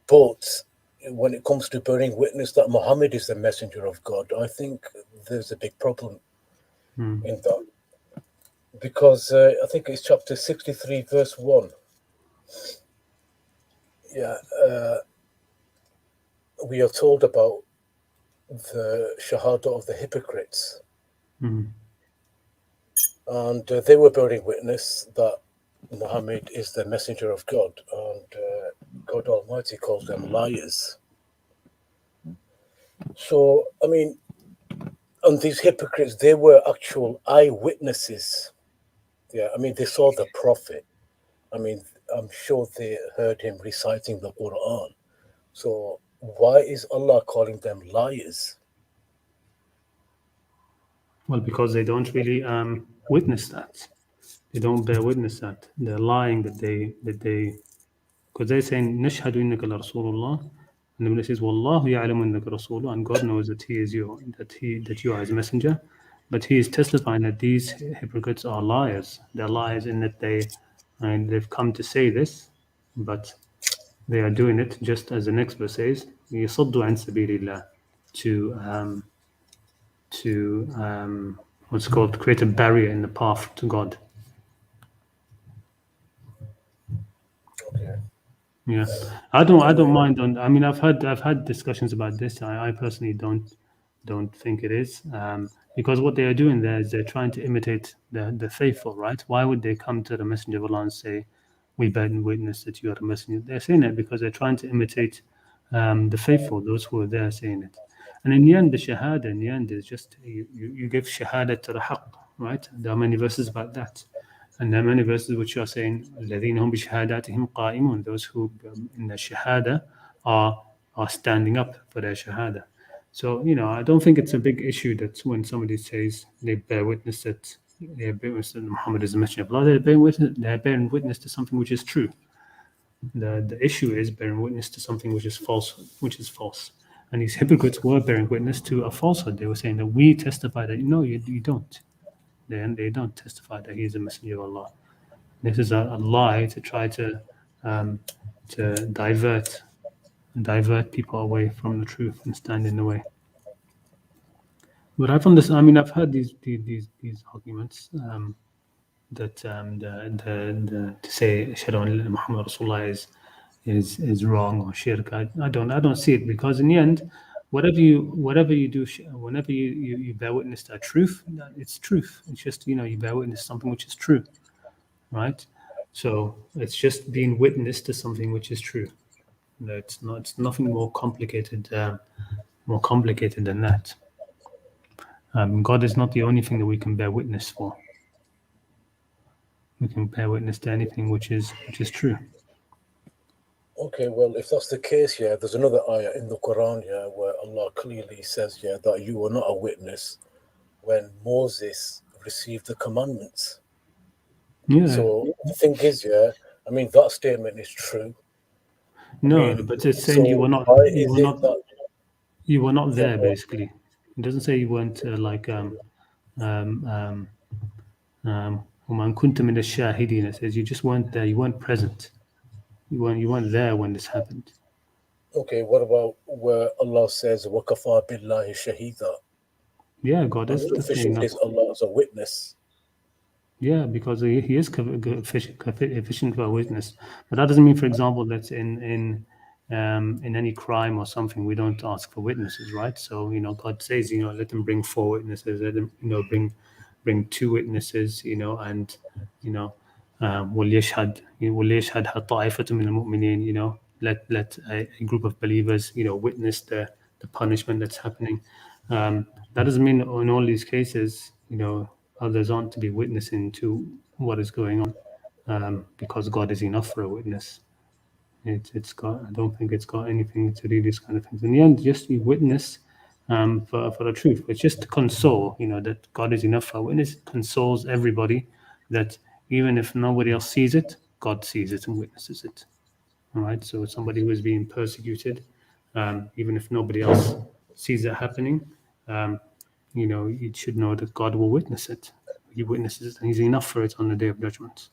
C: But when it comes to bearing witness that Muhammad is the messenger of God, I think there's a big problem in that. Because I think it's chapter 63, verse 1. Yeah, we are told about the Shahada of the hypocrites. And they were bearing witness that Muhammad is the messenger of God, and God Almighty calls them liars. So, I mean, and these hypocrites, they were actual eyewitnesses. Yeah, I mean, they saw the Prophet. I mean, I'm sure they heard him reciting the Quran. So why is Allah calling them liars?
A: Well, because they don't really witness that. They don't bear witness that. They're lying that they because they're saying nashhadu innaka la rasulullah, and the Buddha says wallahu ya'lamu innaka rasulullah, and God knows that he is you, that you are his messenger. But he is testifying that these hypocrites are liars. They're liars in that they've come to say this, but they are doing it just as the next verse says, يَصُدُّ عَنْ سَبِيلِ اللَّهِ, to what's called create a barrier in the path to God.
C: Okay.
A: Yeah, I don't mind. I mean, I've had discussions about this. I personally don't think it is, because what they are doing there is they're trying to imitate the faithful, right? Why would they come to the Messenger of Allah and say, "We bear witness that you are the messenger"? They're saying it because they're trying to imitate the faithful, those who are there saying it. And in the end, the shahada in the end is just you give shahada to the haqq, right? There are many verses about that. And there are many verses which are saying, الَّذِينَ هُمْ بِشَهَادَاتِهِمْ قَائِمُونَ, those who in the shahada are standing up for their shahada. So, I don't think it's a big issue that when somebody says they bear witness that Muhammad is the messenger of Allah, they're bearing witness to something which is true. The issue is bearing witness to something which is false. And these hypocrites were bearing witness to a falsehood. They were saying that we testify that, no, you don't. They don't testify that he is a messenger of Allah. This is a lie to try to divert people away from the truth and stand in the way. But I've understood. I mean, I've heard these arguments that to say Ashhadu an Muhammad Rasulullah is wrong or shirk. I don't see it, because in the end, whatever you do, whenever you bear witness to a truth, it's truth. It's just you bear witness to something which is true, right? So it's just being witness to something which is true. It's nothing more complicated than that. God is not the only thing that we can bear witness for. We can bear witness to anything which is true.
C: Okay, well, if that's the case, there's another ayah in the Quran, where Allah clearly says, that you were not a witness when Moses received the commandments.
A: Yeah.
C: So the thing is, I mean, that statement is true.
A: No, but it's saying
C: so
A: you were not.
C: why
A: You
C: is
A: were
C: it
A: not.
C: that
A: You were not there. Basically, it doesn't say you weren't وَمَنْ كُنْتَ مِنَ الشَّاهِدِينَ. It says you just weren't there. You weren't present. You weren't there when this happened.
C: Okay, what about where Allah says وَكَفَى بِاللَّهِ شَهِيدًا?
A: Yeah, God is
C: Official is Allah as a witness.
A: Yeah, because he is efficient for a witness. But that doesn't mean, for example, that in any crime or something we don't ask for witnesses, right? So God says, let them bring 4 witnesses, let them bring 2 witnesses, and وَلْيَشْهَدْ طَائِفَةٌ مِّنَ الْمُؤْمِنِينَ, let a group of believers witness the punishment that's happening. That doesn't mean in all these cases others aren't to be witnessing to what is going on, because God is enough for a witness. I don't think it's got anything to do these kind of things. In the end, just you witness for the truth. It's just to console, that God is enough for a witness. It consoles everybody that even if nobody else sees it, God sees it and witnesses it. All right. So somebody who is being persecuted, even if nobody else sees it happening, you should know that God will witness it. He witnesses it, and He's enough for it on the Day of Judgment.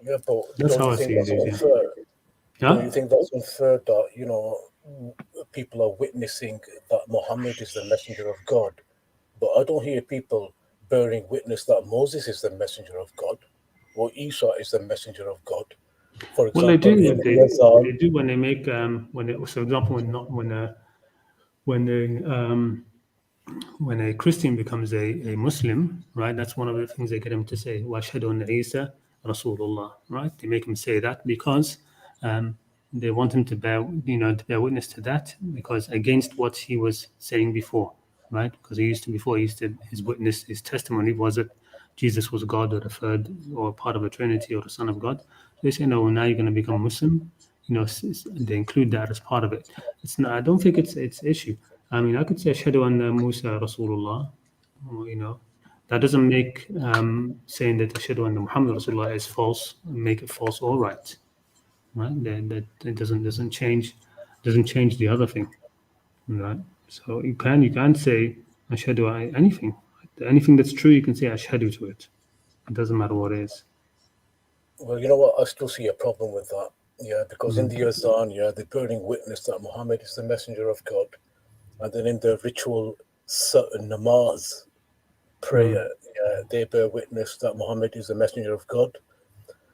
C: Yeah, but
A: That's
C: don't
A: how
C: you
A: I
C: think
A: see
C: that's
A: it.
C: unfair?
A: Yeah.
C: Don't you think that's unfair that people are witnessing that Muhammad is the messenger of God, but I don't hear people bearing witness that Moses is the messenger of God or Isa is the messenger of God? For
A: Well, they
C: example,
A: do.
C: in
A: They
C: Yazan,
A: do when they make for example, when a Christian becomes a Muslim, right? That's one of the things they get him to say, "Washhadu anna Isa Rasulullah," right? They make him say that because they want him to bear witness to that, because against what he was saying before, right? Because his testimony was that Jesus was God, or the third, or part of a Trinity, or the Son of God. So they say, no, now you're going to become Muslim. They include that as part of it. It's not. I don't think it's issue. I mean, I could say Ashhadu anna Musa Rasulullah, that doesn't make saying that Ashhadu anna Muhammad Rasulullah is false make it false or right. Right? That it doesn't change the other thing. Right? So you can say Ashhadu anything that's true. You can say Ashhadu to it. It doesn't matter what it is.
C: Well, you know what? I still see a problem with that. Yeah, because in the Azan, the burning witness that Muhammad is the messenger of God, and then in the ritual namaz prayer, they bear witness that Muhammad is the messenger of God.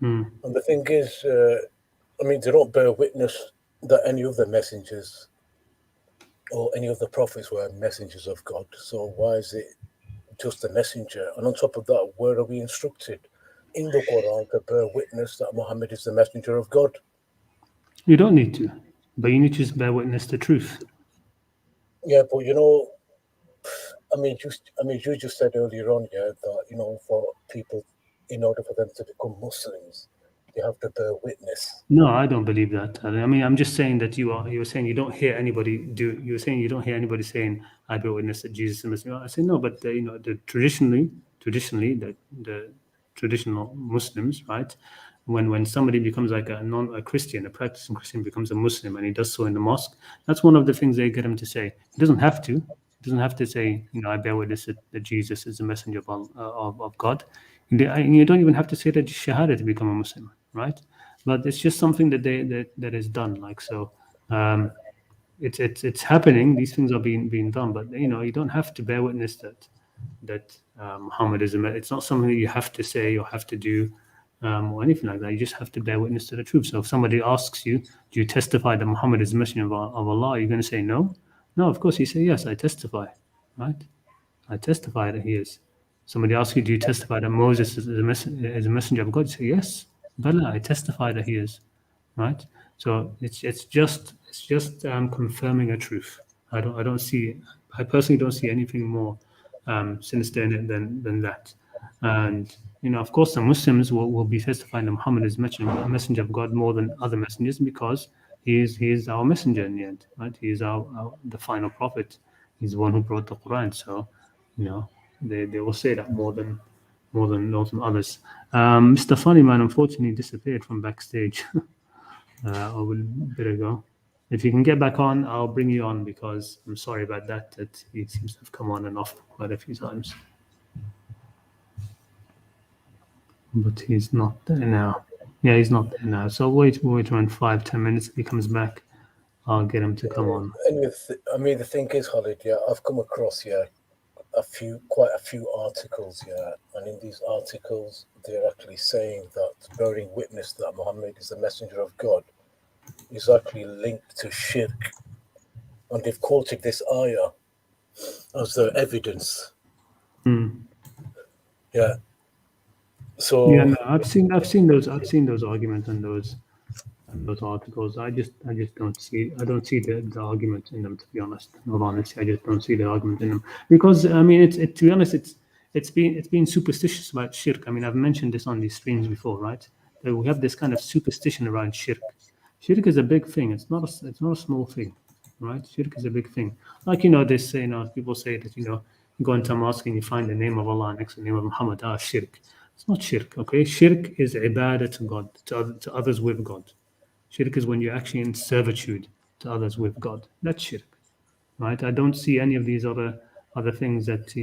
C: And the thing is, they don't bear witness that any of the messengers or any of the prophets were messengers of God. So why is it just the messenger? And on top of that, where are we instructed in the Quran to bear witness that Muhammad is the messenger of God?
A: You don't need to, but you need to just bear witness the truth.
C: Yeah, but you just said earlier on, that for people, in order for them to become Muslims, they have to bear witness.
A: No, I don't believe that. I mean, I'm just saying that you're saying you don't hear anybody do. You're saying you don't hear anybody saying, "I bear witness that Jesus is the messenger." I say no, but traditionally, the traditional Muslims, right? When somebody becomes like a Christian, a practicing Christian becomes a Muslim, and he does so in the mosque, that's one of the things they get him to say. He doesn't have to. He doesn't have to say, I bear witness that Jesus is the messenger of God. And you don't even have to say that Shahada to become a Muslim, right? But it's just something that is done. Like so, it's happening. These things are being done, but you don't have to bear witness that Muhammad is it's not something that you have to say or have to do or anything like that. You just have to bear witness to the truth. So if somebody asks you, do you testify that Muhammad is the messenger of Allah? You're going to say no. No, of course you say yes. I testify, right? I testify that he is. Somebody asks you, do you testify that Moses is a messenger of God? You say yes. Bala, I testify that he is, right? So it's just confirming a truth. I personally don't see anything more sinister in it than that. And of course, the Muslims will be testifying that Muhammad is a messenger of God more than other messengers because he is our messenger in the end, right? He is the final prophet. He's the one who brought the Quran. So they will say that more than others. Mr. Funnyman unfortunately disappeared from backstage a bit ago. If you can get back on, I'll bring you on because I'm sorry about that. That he seems to have come on and off quite a few times, but he's not there now. Yeah, he's not there now. So wait around 5-10 minutes. If he comes back, I'll get him to come on.
C: Anyway, the thing is, Khalid, I've come across quite a few articles, and in these articles they're actually saying that bearing witness that Muhammad is the messenger of God is actually linked to shirk, and they've quoted this ayah as their evidence. Yeah. So
A: yeah, no, I've seen those arguments and those articles. I just don't see the argument in them, to be honest. Not honestly, I just don't see the argument in them because I mean to be honest, it's been superstitious about shirk. I mean, I've mentioned this on these streams before, right? That we have this kind of superstition around shirk. Shirk is a big thing. It's not a small thing, right? Shirk is a big thing. Like they say, people say that you go into a mosque and you find the name of Allah next to the name of Muhammad. Shirk. It's not shirk, okay? Shirk is ibadah to God, to others with God. Shirk is when you're actually in servitude to others with God. That's shirk, right? I don't see any of these other things that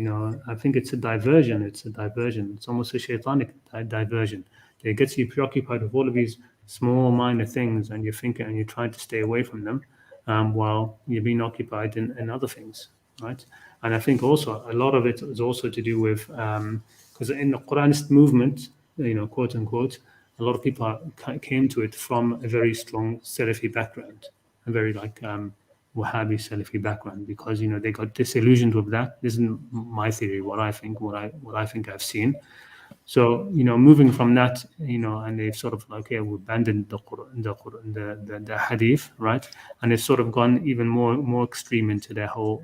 A: I think it's a diversion. It's almost a shaitanic diversion. It gets you preoccupied with all of these small minor things, and you're thinking and you're trying to stay away from them, while you're being occupied in other things, right? And I think also a lot of it is also to do with because in the Quranist movement, quote unquote, a lot of people came to it from a very strong Salafi background, a very Wahhabi Salafi background, because they got disillusioned with that. This isn't my theory. What I think I've seen. So moving from that, and they've sort of we abandoned the Quran, the Hadith, right? And they've sort of gone even more extreme into the whole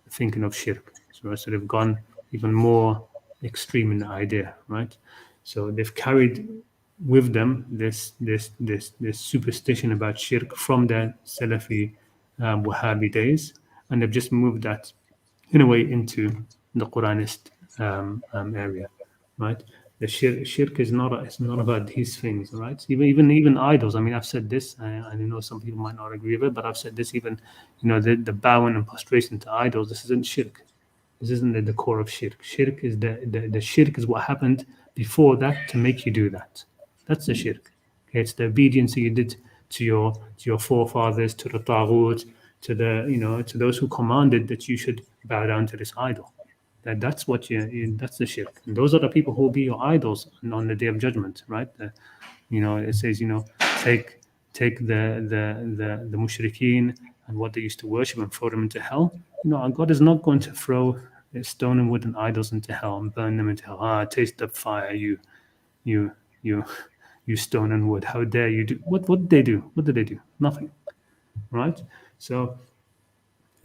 A: thinking of shirk. So they've gone even more extreme in the idea, right? So they've carried with them this superstition about shirk from the Salafi Wahhabi days, and they've just moved that in a way into the Quranist area, right? The shirk is not it's not about these things, right? Even idols. I mean, I've said this. I know some people might not agree with it, but I've said this. Even the bowing and prostration to idols. This isn't shirk. This isn't the core of shirk. Shirk is the shirk is what happened before that to make you do that. That's the shirk. Okay, it's the obedience that you did to your forefathers, to the taghut, to the to those who commanded that you should bow down to this idol. That's what that's the shirk. And those are the people who will be your idols on the day of judgment, right? It says take the mushrikeen and what they used to worship and throw them into hell. God is not going to throw stone and wood and idols into hell and burn them into hell. Taste the fire, you you stone and wood. How dare you do what did they do? What did they do? Nothing. Right? So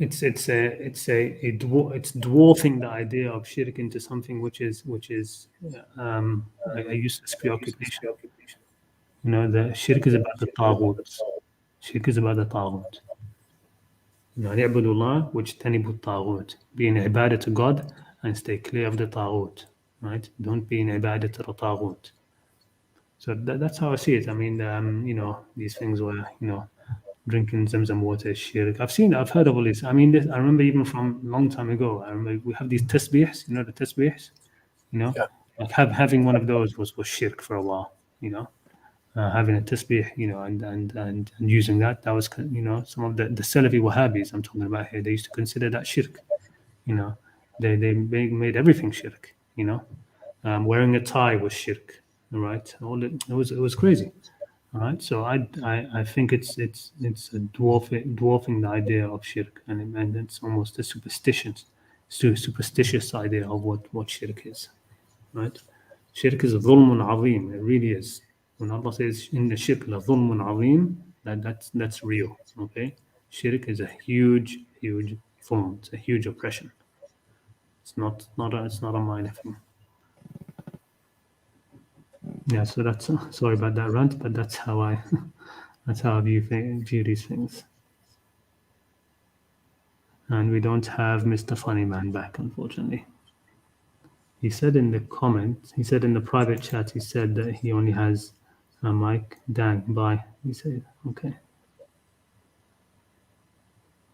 A: it's dwarfing the idea of shirk into something which is a useless preoccupation. The shirk is about the taghut. Shirk is about the taghut. نعبد الله واجتنبوا الطاغوت. Be in ibadah to God and stay clear of the taghut. Right? Don't be in ibadah to the taghut. So that's how I see it. I mean, these things were, drinking Zamzam water is shirk. I've heard of all this. I mean, I remember even from a long time ago. I remember we have these tasbihs, the tasbihs,
C: Yeah.
A: like having one of those was shirk for a while, having a tasbih, and using that was, some of the Salafi Wahhabis I'm talking about here, they used to consider that shirk, they made everything shirk, wearing a tie was shirk, right? It was crazy. All right, so I think it's a dwarfing the idea of shirk, and it's almost a superstitious idea of what shirk is, right? Shirk is dhulmun azim. It really is. When Allah says in the shirk la dhulmun azim, that's real. Okay, shirk is a huge form. It's a huge oppression. It's not a minor thing. Yeah, so that's sorry about that rant, but that's how I view these things. And we don't have Mr. Funnyman back, unfortunately. He said in the private chat, he said that he only has a mic. Dang, bye. He said, okay.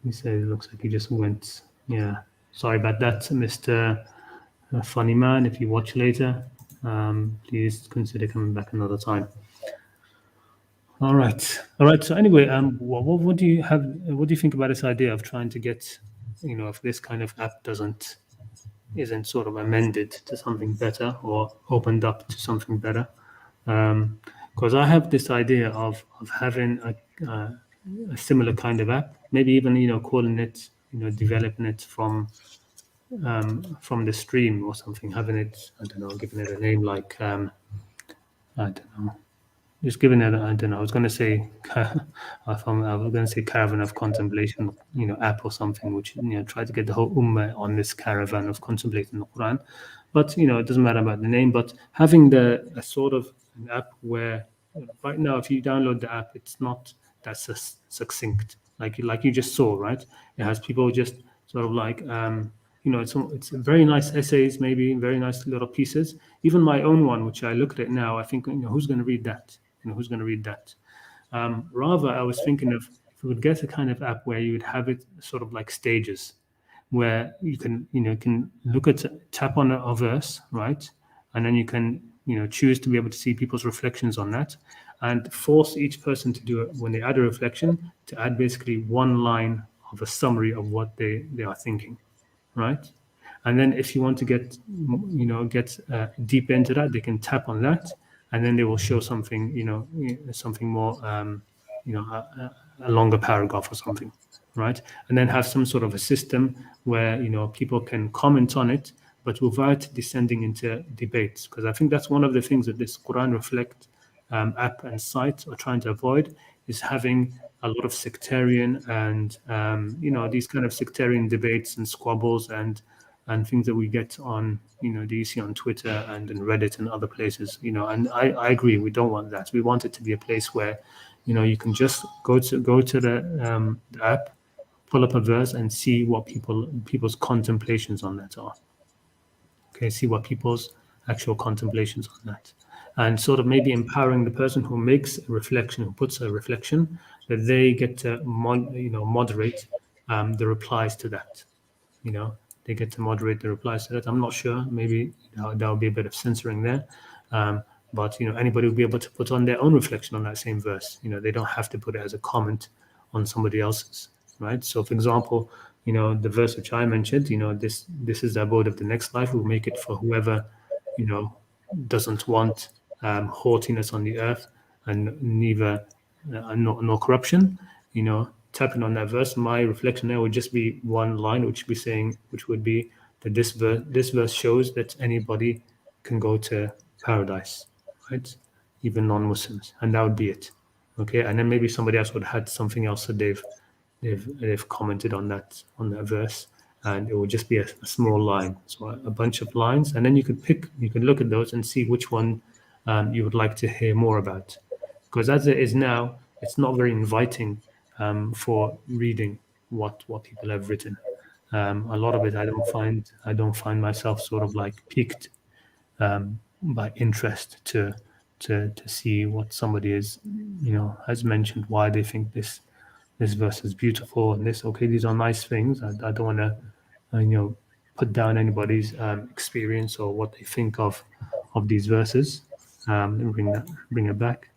A: He said it looks like he just went. Yeah, sorry about that, Mr. Funnyman. If you watch later, please consider coming back another time. All right. So anyway, what do you have? What do you think about this idea of trying to get, if this kind of app isn't sort of amended to something better or opened up to something better? Because I have this idea of having a similar kind of app, maybe even calling it, developing it from the stream or something, having it, I don't know, giving it a name like I don't know. Just giving it, I don't know. I was going to say Caravan of Contemplation, app or something, which try to get the whole ummah on this caravan of contemplating the Quran. But it doesn't matter about the name. But having a sort of an app where right now, if you download the app, it's not that succinct, like you just saw, right? It has people just sort of like. It's very nice essays, maybe very nice little pieces. Even my own one, which I looked at now, I think, who's going to read that? Who's going to read that? Rather, I was thinking of if we would get a kind of app where you would have it sort of like stages, where you can tap on a verse, right, and then you can choose to be able to see people's reflections on that, and force each person to do it when they add a reflection to add basically one line of a summary of what they are thinking, right? And then if you want to get deep into that, they can tap on that, and then they will show something, something more, a longer paragraph or something, right? And then have some sort of a system where people can comment on it, but without descending into debates, because I think that's one of the things that this Quran Reflect app and site are trying to avoid, is having a lot of sectarian and these kind of sectarian debates and squabbles and things that we get on that you see on Twitter and in Reddit and other places, and I agree, we don't want that. We want it to be a place where you can just go to the app, pull up a verse and see what people's contemplations on that are. Okay, see what people's actual contemplations on that, and sort of maybe empowering the person who makes a reflection, who puts a reflection, that they get to moderate the replies to that. They get to moderate the replies to that. I'm not sure. Maybe there'll be a bit of censoring there. But anybody will be able to put on their own reflection on that same verse. They don't have to put it as a comment on somebody else's, right? So, for example, the verse which I mentioned, this is the abode of the next life. We'll make it for whoever, doesn't want haughtiness on the earth, and neither nor corruption. Tapping on that verse, my reflection there would just be one line, which would be that this verse shows that anybody can go to paradise, right? Even non-Muslims, and that would be it. Okay, and then maybe somebody else would have had something else that they've commented on that verse, and it would just be a small line, so a bunch of lines, and then you could look at those and see which one you would like to hear more about, because as it is now, it's not very inviting for reading what people have written. A lot of it, I don't find myself sort of like piqued by interest to see what somebody has mentioned, why they think this verse is beautiful, and these are nice things. I don't want to put down anybody's experience or what they think of these verses. Let me bring it back.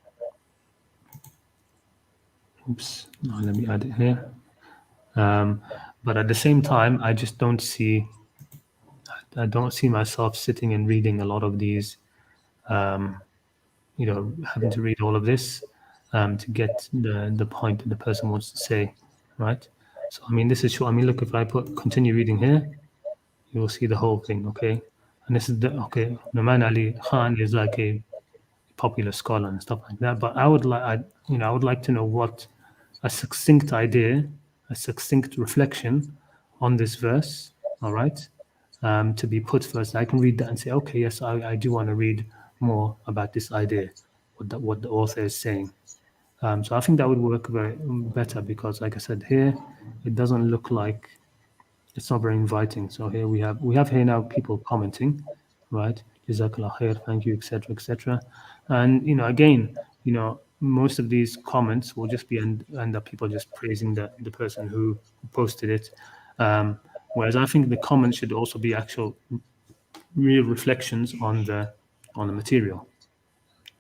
A: Oops, no, let me add it here. But at the same time, I don't see myself sitting and reading a lot of these, having to read all of this to get the point that the person wants to say, right? So, this is short. Look, if I continue reading here, you will see the whole thing, okay? And this is Numan Ali Khan is like a popular scholar and stuff like that, but I would like to know what a succinct idea, a succinct reflection on this verse, all right, to be put first. I can read that and say, okay, yes, I do want to read more about this idea, what the author is saying. So I think that would work better, because, like I said, here it doesn't look like, it's not very inviting. So here we have here now people commenting, right? Jazakallah khair, thank you, etc., etc. And again, most of these comments will just be end up people just praising the person who posted it. Whereas I think the comments should also be actual real reflections on the material,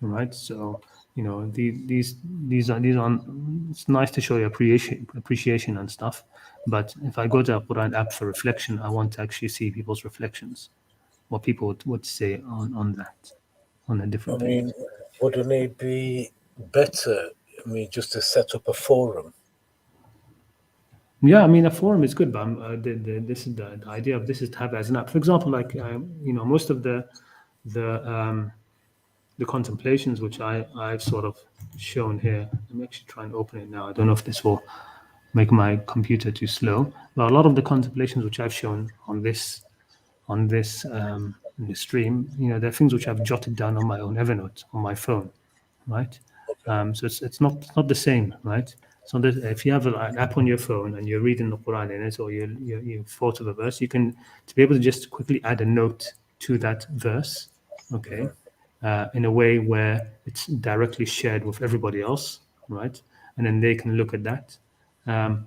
A: right? So these are, it's nice to show your appreciation and stuff, but if I go to a Quran app for reflection, I want to actually see people's reflections, what people would say on that, on a different page.
C: Wouldn't it be better, just to set up a forum?
A: Yeah, a forum is good, but this is the idea of this is to have as an app. For example, like most of the contemplations which I've sort of shown here. I'm actually trying to open it now. I don't know if this will make my computer too slow, but a lot of the contemplations which I've shown on this in the stream, they're things which I've jotted down on my own Evernote on my phone, right? So it's not the same, right? So if you have an app on your phone and you're reading the Quran in it, or you thought of a verse, to be able to just quickly add a note to that verse, okay, in a way where it's directly shared with everybody else, right? And then they can look at that. That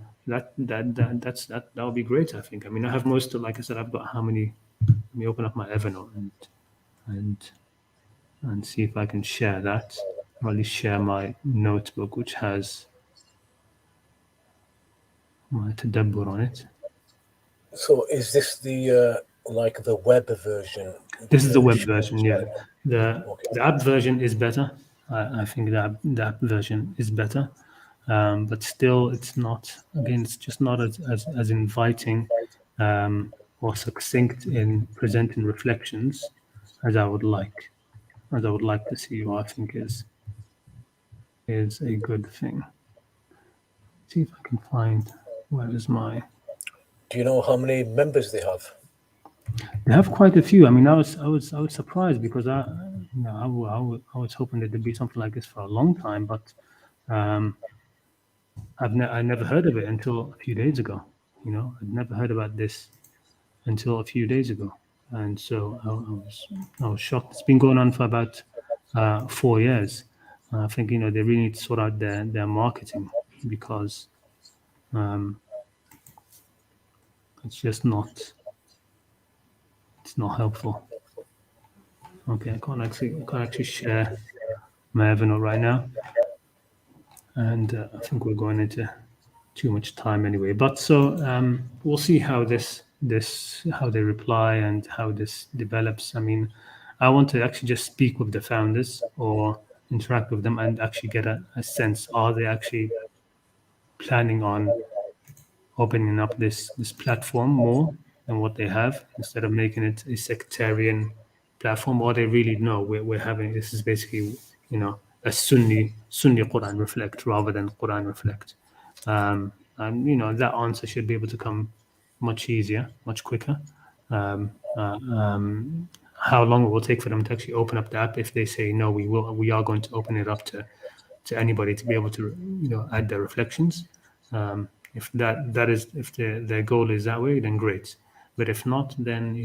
A: would be great, I think. I have most of, like I said, I've got how many? Let me open up my Evernote and see if I can share that, or at least share my notebook, which has my Tadaburat on it.
C: So is this the the web version?
A: This is the web version, yeah. The app version is better. I think the app version is better, but still, it's not. Again, it's just not as inviting or succinct in presenting reflections as I would like. As I would like to see, what I think is a good thing. Let's see if I can find where is my.
C: Do you know how many members they have?
A: They have quite a few. I was surprised, because I was hoping that there'd be something like this for a long time, but I never heard of it until a few days ago. I'd never heard about this until a few days ago, and so I was shocked. It's been going on for about 4 years. I think they really need to sort out their marketing, because it's just not helpful. Okay, I can't actually share my Evernote right now, and I think we're going into too much time anyway. But so we'll see how how they reply and how this develops. I mean, I want to actually just speak with the founders or interact with them and actually get a sense: are they actually planning on opening up this platform more than what they have, instead of making it a sectarian platform? Or they really know we're having this is basically a Sunni Quran Reflect rather than Quran Reflect. And that answer should be able to come much easier, much quicker. How long it will take for them to actually open up the app? If they say no, we are going to open it up to anybody to be able to add their reflections. If their goal is that way, then great. But if not, then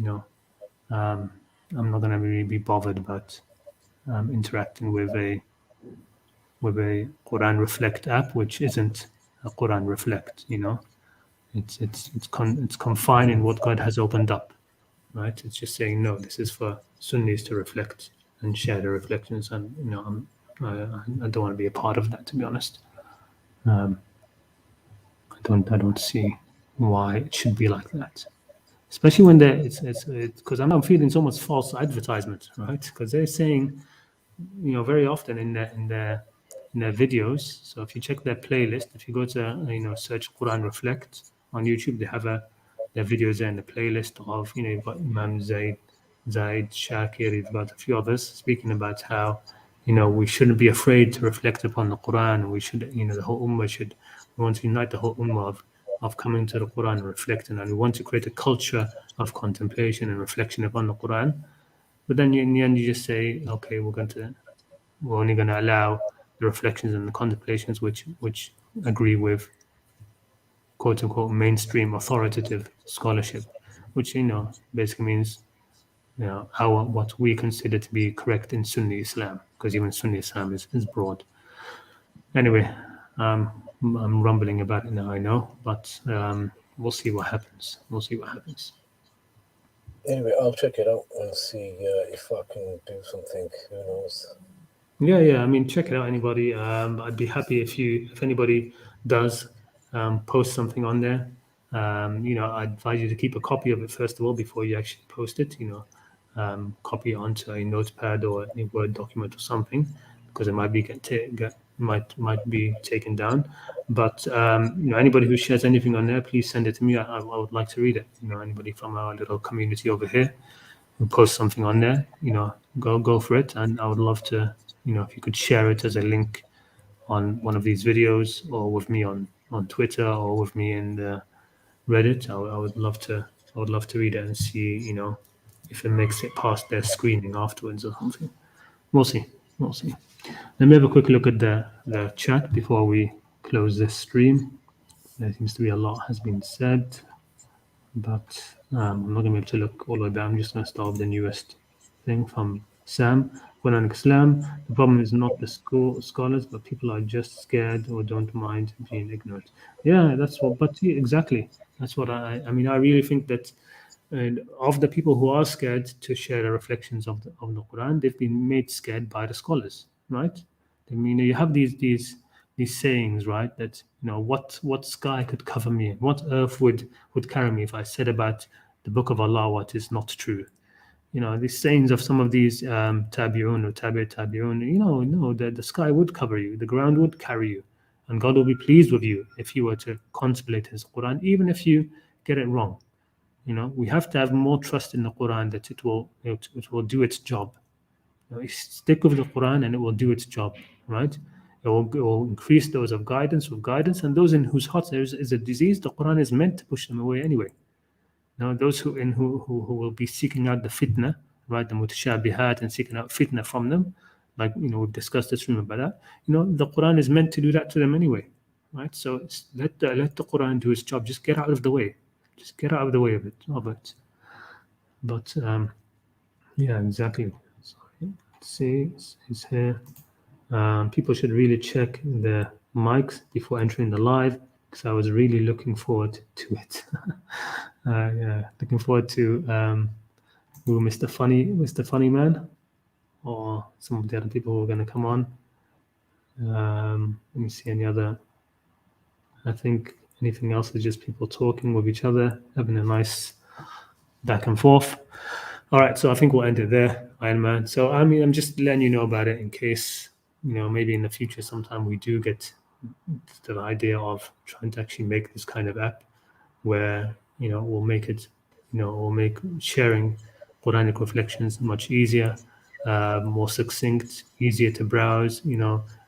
A: I'm not going to really be bothered about interacting with a Quran Reflect app, which isn't a Quran Reflect. It's confining what God has opened up, right? It's just saying no. This is for Sunnis to reflect and share their reflections, and I don't want to be a part of that, to be honest. I don't see why it should be like that, especially when it's because I'm feeling it's almost false advertisement, right? Because they're saying very often in their videos. So if you check their playlist, if you go to search Quran Reflect on YouTube, they have their videos there in the playlist of you've got Imam Zaid Shakir, you've got a few others speaking about how we shouldn't be afraid to reflect upon the Quran. We should the whole ummah should. We want to unite the whole ummah of coming to the Quran and reflecting, and we want to create a culture of contemplation and reflection upon the Quran. But then in the end, you just say, okay, we're only going to allow the reflections and the contemplations which agree with quote unquote mainstream authoritative scholarship, which basically means what we consider to be correct in Sunni Islam, because even Sunni Islam is broad. Anyway, I'm rumbling about it now, I know, but we'll see what happens.
C: Anyway, I'll check it out and see if I can do something. Who knows?
A: Yeah. I mean, check it out, anybody. I'd be happy if anybody does post something on there. I advise you to keep a copy of it first of all before you actually post it. Copy it onto a notepad or a Word document or something, because it might be taken down. But anybody who shares anything on there, please send it to me. I would like to read it. Anybody from our little community over here who posts something on there, go for it. And I would love to, if you could share it as a link on one of these videos, or with me on Twitter, or with me in the Reddit. I would love to read it and see, if it makes it past their screening afterwards or something. We'll see. Let me have a quick look at the chat before we close this stream. There seems to be a lot has been said, but I'm not going to be able to look all the way down. I'm just going to start with the newest thing from Sam. Qur'anic Islam, the problem is not the scholars, but people are just scared or don't mind being ignorant. Yeah, exactly. That's what I mean. I really think that of the people who are scared to share the reflections of the Quran, they've been made scared by the scholars, right? I mean, you have these sayings, right? That what sky could cover me, what earth would carry me if I said about the Book of Allah what is not true. These sayings of some of these tabi'un or tabi'un, no, the sky would cover you, the ground would carry you, and God will be pleased with you if you were to contemplate His Quran, even if you get it wrong. We have to have more trust in the Quran that it will do its job. Stick with the Quran and it will do its job, right? It will increase those of guidance with guidance, and those in whose hearts there is a disease, the Quran is meant to push them away anyway. Now, those who will be seeking out the fitna, right, the mutashabihat, and seeking out fitna from them, like we've discussed this, remember that. The Quran is meant to do that to them anyway, right? So let the Quran do its job. Just get out of the way. Just get out of the way of it. But yeah, exactly. Sorry. Let's see, it's here. People should really check their mics before entering the live, because I was really looking forward to it. Yeah, looking forward to Mr. Funny Man, or some of the other people who are going to come on. Let me see any other. I think anything else is just people talking with each other, having a nice back and forth. All right, so I think we'll end it there, Iron Man. So I mean, I'm just letting you know about it in case, maybe in the future sometime we do get to the idea of trying to actually make this kind of app where, we'll make it, we'll make sharing Quranic reflections much easier, more succinct, easier to browse,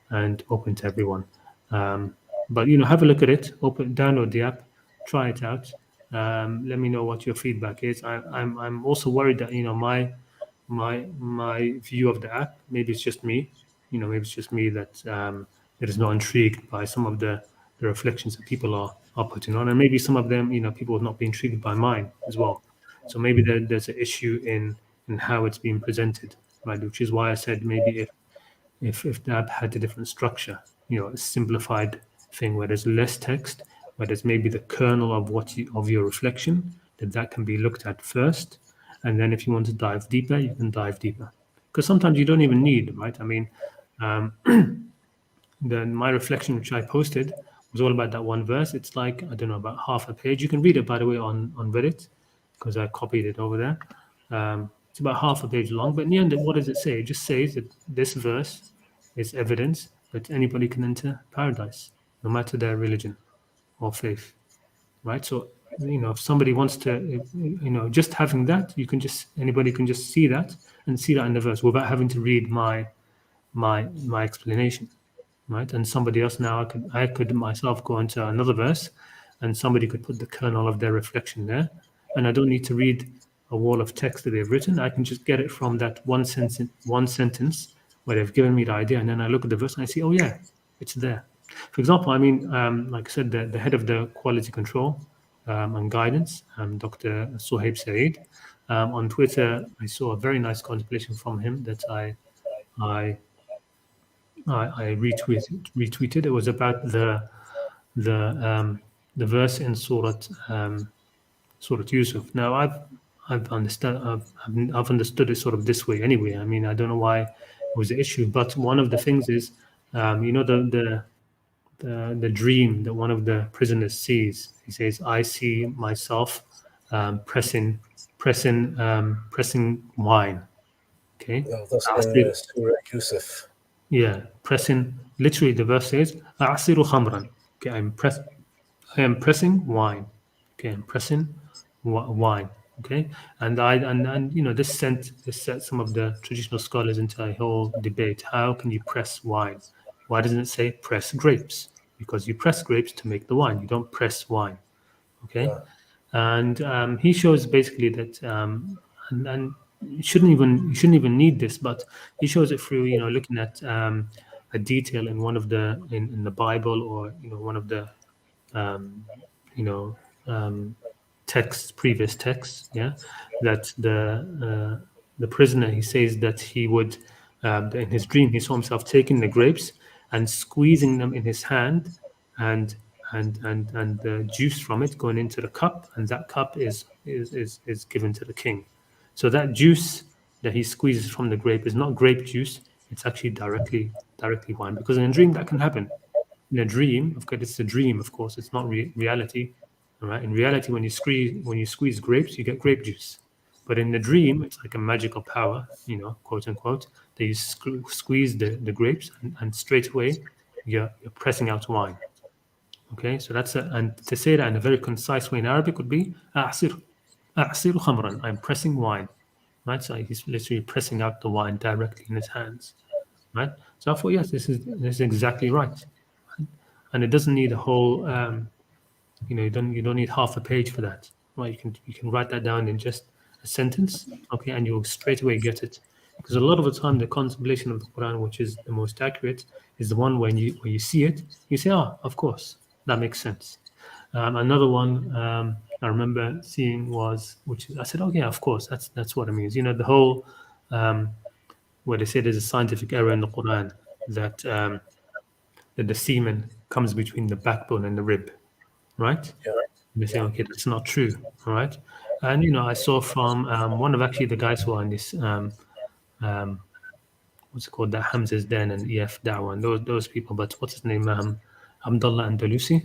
A: and open to everyone. But have a look at it, download the app, try it out. Let me know what your feedback is. I'm also worried that my view of the app, maybe it's just me, maybe it's just me that is not intrigued by some of the reflections that people are putting on, and maybe some of them, people will not be intrigued by mine as well. So maybe there's an issue in how it's being presented, right? Which is why I said maybe if the app had a different structure, a simplified thing where there's less text, where there's maybe the kernel of your reflection, that can be looked at first, and then if you want to dive deeper, you can dive deeper. Because sometimes you don't even need, right? I mean, then my reflection, which I posted, was all about that one verse. It's like, I don't know, about half a page. You can read it, by the way, on Reddit, because I copied it over there. It's about half a page long, but in the end, what does it say? It just says that this verse is evidence that anybody can enter paradise, no matter their religion or faith, right? So, if somebody wants to, just having that, anybody can just see that and see that in the verse without having to read my explanation, right? And somebody else now, I could myself go into another verse, and somebody could put the kernel of their reflection there, and I don't need to read a wall of text that they've written. I can just get it from that one sentence where they've given me the idea, and then I look at the verse and I see, oh yeah, it's there. For example, I mean, like I said, the head of the quality control and guidance, Dr. Suhaib Saeed, on Twitter, I saw a very nice contemplation from him that I retweeted. It was about the verse in Surah Yusuf. Now I've understood it sort of this way anyway. I mean, I don't know why it was an issue, but one of the things is, the dream that one of the prisoners sees. He says, "I see myself pressing wine." Okay.
C: Yeah, that's Surah Yusuf.
A: Yeah, pressing. Literally, the verse says, "A'asiru khamran." Okay, I am pressing wine. Okay, I'm pressing wine. Okay, and this set some of the traditional scholars into a whole debate. How can you press wine? Why doesn't it say press grapes? Because you press grapes to make the wine. You don't press wine. Okay,
C: Yeah.
A: and he shows basically that, and you shouldn't even need this, but he shows it through looking at a detail in one of the in the Bible, or one of the um, you know previous texts, yeah, that the prisoner, he says that he would, in his dream he saw himself taking the grapes and squeezing them in his hand, and and the juice from it going into the cup, and that cup is given to the king. So that juice that he squeezes from the grape is not grape juice, it's actually directly wine, because in a dream that can happen. In a dream, of course, it's a dream, of course, it's not reality. All right. In reality, when you squeeze grapes, you get grape juice. But in the dream, it's like a magical power, quote unquote, that you squeeze the grapes, and straight away you're pressing out wine. Okay, so and to say that in a very concise way in Arabic would be أعصر khamran. I'm pressing wine, right? So he's literally pressing out the wine directly in his hands, right? So I thought, yes, this is exactly right, and it doesn't need a whole, you don't need half a page for that, right? You can write that down in just a sentence, okay, and you'll straight away get it. Because a lot of the time, the contemplation of the Quran, which is the most accurate, is the one when you see it, you say, "Oh, of course, that makes sense." Another one I remember seeing was, which is, I said, "Oh yeah, of course, that's what it means." You know, the whole where they say there's a scientific error in the Quran that that the semen comes between the backbone and the rib, right?
C: Yeah.
A: And they say, "Okay, that's not true." All right, and you know, I saw from one of actually the guys who are in this. Um, what's it called, that Hamza's Den and EF Dawah and those people. But what's his name? Abdullah Andalusi,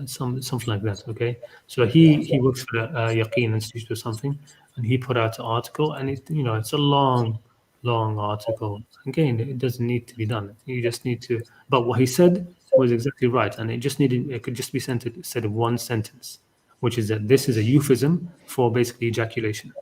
A: something like that. Okay, so he works for the Yaqeen Institute or something, and he put out an article, and it's a long article. Again, it doesn't need to be done. You just need to. But what he said was exactly right, and it could just be said in one sentence, which is that this is a euphemism for basically ejaculation,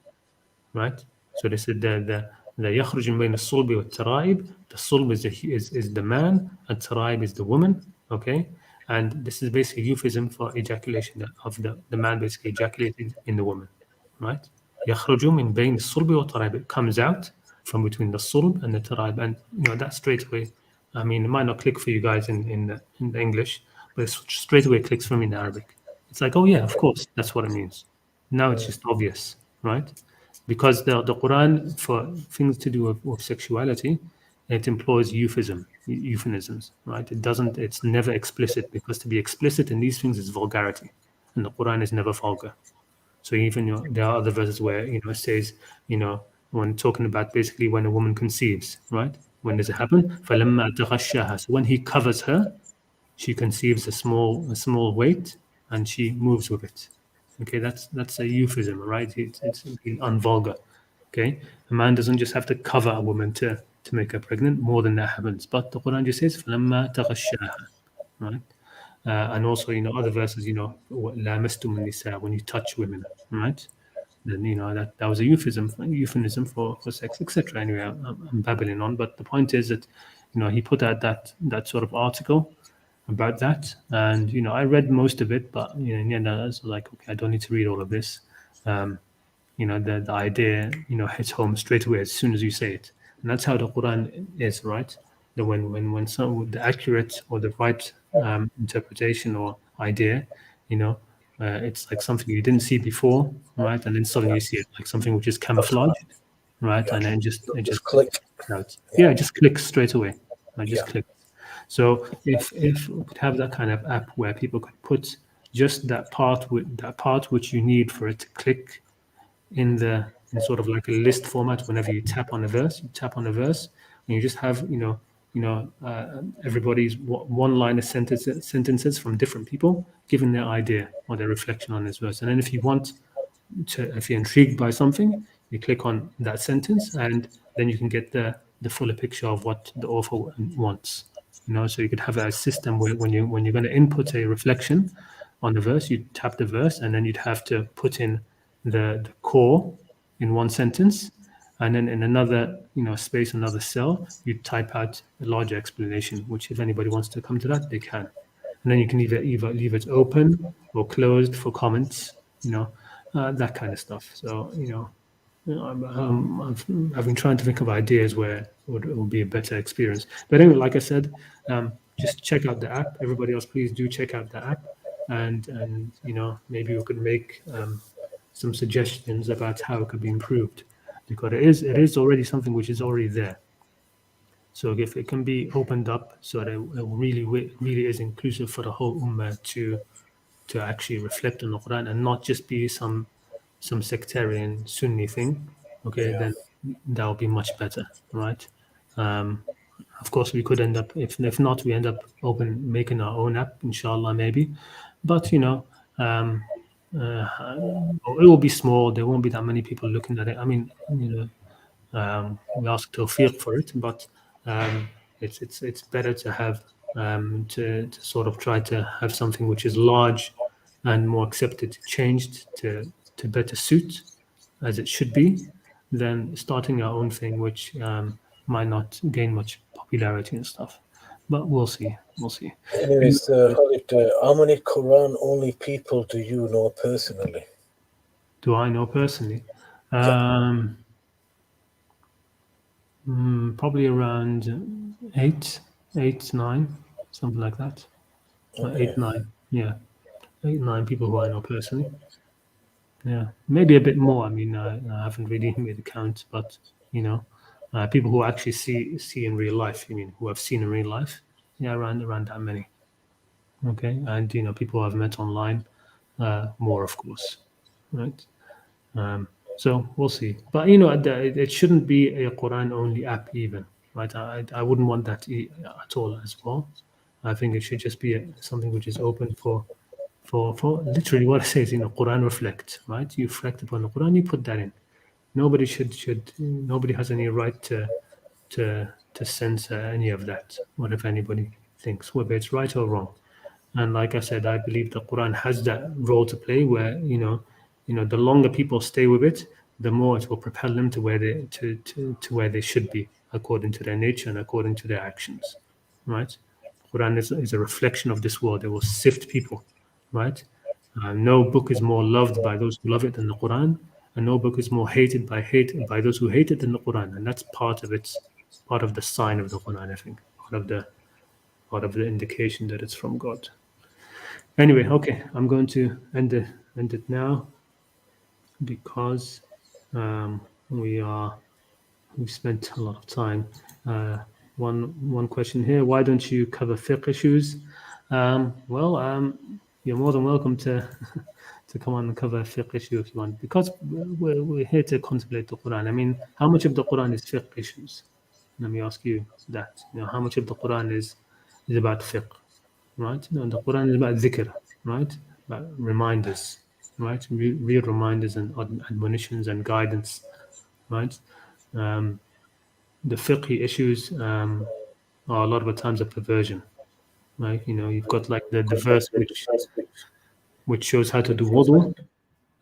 A: right? So they said the يخرج من بين الصلب والترائب. The sulb is the man, and taraib is the woman. Okay, and this is basically euphemism for ejaculation of the man basically ejaculating in the woman, right? يخرج من بين الصلب والترائب. It comes out from between the sulb and the taraib, and that straight away. I mean, it might not click for you guys in the English, but it straight away clicks for me in Arabic. It's like, oh yeah, of course, that's what it means. Now it's just obvious, right? Because the Quran, for things to do with sexuality, it employs euphemisms, right? It's never explicit, because to be explicit in these things is vulgarity, and the Quran is never vulgar. So even there are other verses where it says, when talking about basically when a woman conceives, right? When does it happen? فَلَمَّا تَغَشَّاهَا. So when he covers her, she conceives a small weight, and she moves with it. Okay, that's a euphemism, right? It's being unvulgar. Okay, a man doesn't just have to cover a woman to make her pregnant. More than that happens. But the Quran just says فَلَمَّا تَغَشَّاهَا, right? And also, other verses, لَامَسْتُمُ النِّسَاءَ, when you touch women, right? Then that was a euphemism for sex, etc. Anyway, I'm babbling on, but the point is that he put out that sort of article about that, and I read most of it, but in the end I was like, okay, I don't need to read all of this. The idea hits home straight away as soon as you say it, and that's how the Quran is, right? That when some the accurate or the right interpretation or idea, it's like something you didn't see before, right? And then suddenly you see it, like something which is camouflaged, right?
C: Yeah.
A: And then it just
C: click.
A: out. Yeah, it just clicks straight away. I just
C: Yeah.
A: click. So if we could have that kind of app where people could put just that part which you need for it to click in sort of like a list format. Whenever you tap on a verse, and you just have everybody's one-liner sentences from different people giving their idea or their reflection on this verse. And then if you're intrigued by something, you click on that sentence, and then you can get the fuller picture of what the author wants. So you could have a system where when you're going to input a reflection on the verse, you tap the verse, and then you'd have to put in the core in one sentence, and then in another space, another cell, you type out a larger explanation. Which, if anybody wants to come to that, they can. And then you can either leave it open or closed for comments. That kind of stuff. So I've been trying to think of ideas where it would be a better experience. But anyway, like I said, just check out the app. Everybody else, please do check out the app, and maybe we could make some suggestions about how it could be improved, because it is already something which is already there. So if it can be opened up so that it really is inclusive for the whole ummah to actually reflect on the Quran and not just be some sectarian Sunni thing, okay,
C: Yeah.
A: then that would be much better, right? Of course, we could end up, if not, we end up making our own app, inshallah, maybe. But it will be small. There won't be that many people looking at it. I mean, we ask Tawfiq for it, but it's better to have to sort of try to have something which is large and more accepted, changed to better suit as it should be, than starting our own thing, which might not gain much popularity and stuff. But we'll see. We'll see.
C: Anyways, Khalid, how many Quran only people do you know personally?
A: Do I know personally?
C: Yeah.
A: Probably around 8, 9, something like that.
C: Okay.
A: 8, 9, yeah. 8, 9 people who I know personally. Yeah, maybe a bit more. I mean, I haven't really made a count, but you know, people who actually see in real life. I mean, who I've seen in real life. Yeah, around that many. Okay, and you know, people who I've met online, more of course, right? So we'll see. But you know, it shouldn't be a Quran only app even, right? I wouldn't want that at all as well. I think it should just be something which is open for literally what it says, you know, Quran reflect, right? You reflect upon the Quran, you put that in. Nobody has any right to censor any of that, whatever anybody thinks, whether it's right or wrong. And like I said, I believe the Quran has that role to play where, the longer people stay with it, the more it will propel them to where to where they should be according to their nature and according to their actions. Right? Quran is a reflection of this world. It will sift people, right? No book is more loved by those who love it than the Quran, and no book is more hated by those who hate it than the Quran. And that's part of the sign of the Quran, I think, part of the indication that it's from God. Anyway, okay, I'm going to end it now because we spent a lot of time. One question here: why don't you cover fiqh issues? You're more than welcome to to come on and cover a fiqh issue if you want, because we're here to contemplate the Quran. I mean, how much of the Quran is fiqh issues? Let me ask you that. You know, how much of the Quran is about fiqh? Right? You know, the Quran is about dhikr, right? About reminders, right? Real reminders and admonitions and guidance, right? The fiqh issues are a lot of the times a perversion, right? You know, you've got like the verse which shows how to do wudu,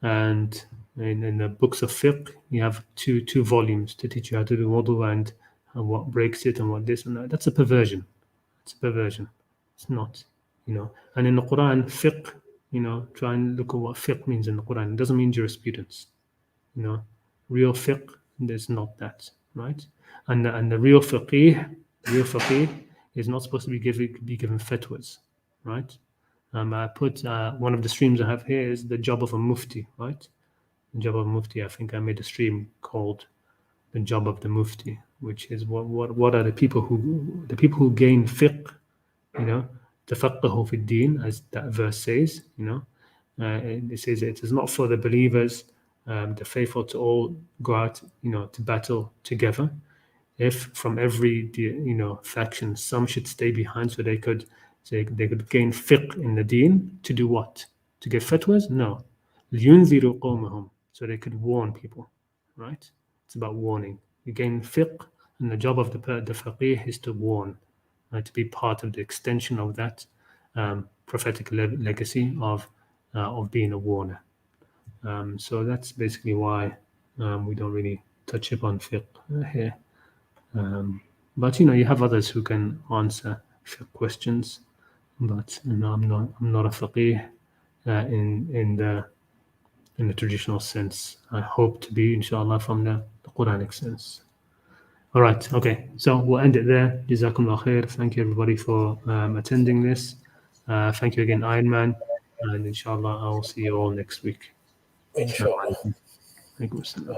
A: and in the books of fiqh, you have two volumes to teach you how to do wudu and what breaks it and what this and that. That's a perversion. It's a perversion. It's not, you know. And in the Quran, fiqh, you know, try and look at what fiqh means in the Quran. It doesn't mean jurisprudence, you know. Real fiqh, there's not that, right? And the real faqih is not supposed to be given fatwas, right? I put one of the streams I have here is the job of a mufti, right? The job of a mufti. I think I made a stream called the job of the mufti, which is what are the people who gain fiqh, you know, tafaqahu fi din, as that verse says, you know. It says it is not for the believers, the faithful, to all go out, you know, to battle together. If from every, you know, faction, some should stay behind so they could gain fiqh in the deen to do what? To give fatwas? No. لِيُنذِرُوا قَوْمَهُم, so they could warn people, right? It's about warning. You gain fiqh, and the job of the faqih is to warn, right? To be part of the extension of that prophetic legacy of being a warner. So that's basically why we don't really touch upon fiqh here. But you know, you have others who can answer fiqh questions. But you know, I'm not a faqih in the traditional sense. I hope to be, inshallah, from the Quranic sense. All right, okay. So we'll end it there. Jazakumullah khair. Thank you everybody for attending this. Thank you again, Iron Man, and inshallah, I'll see you all next week.
C: Inshallah.
A: Alaikum assalam.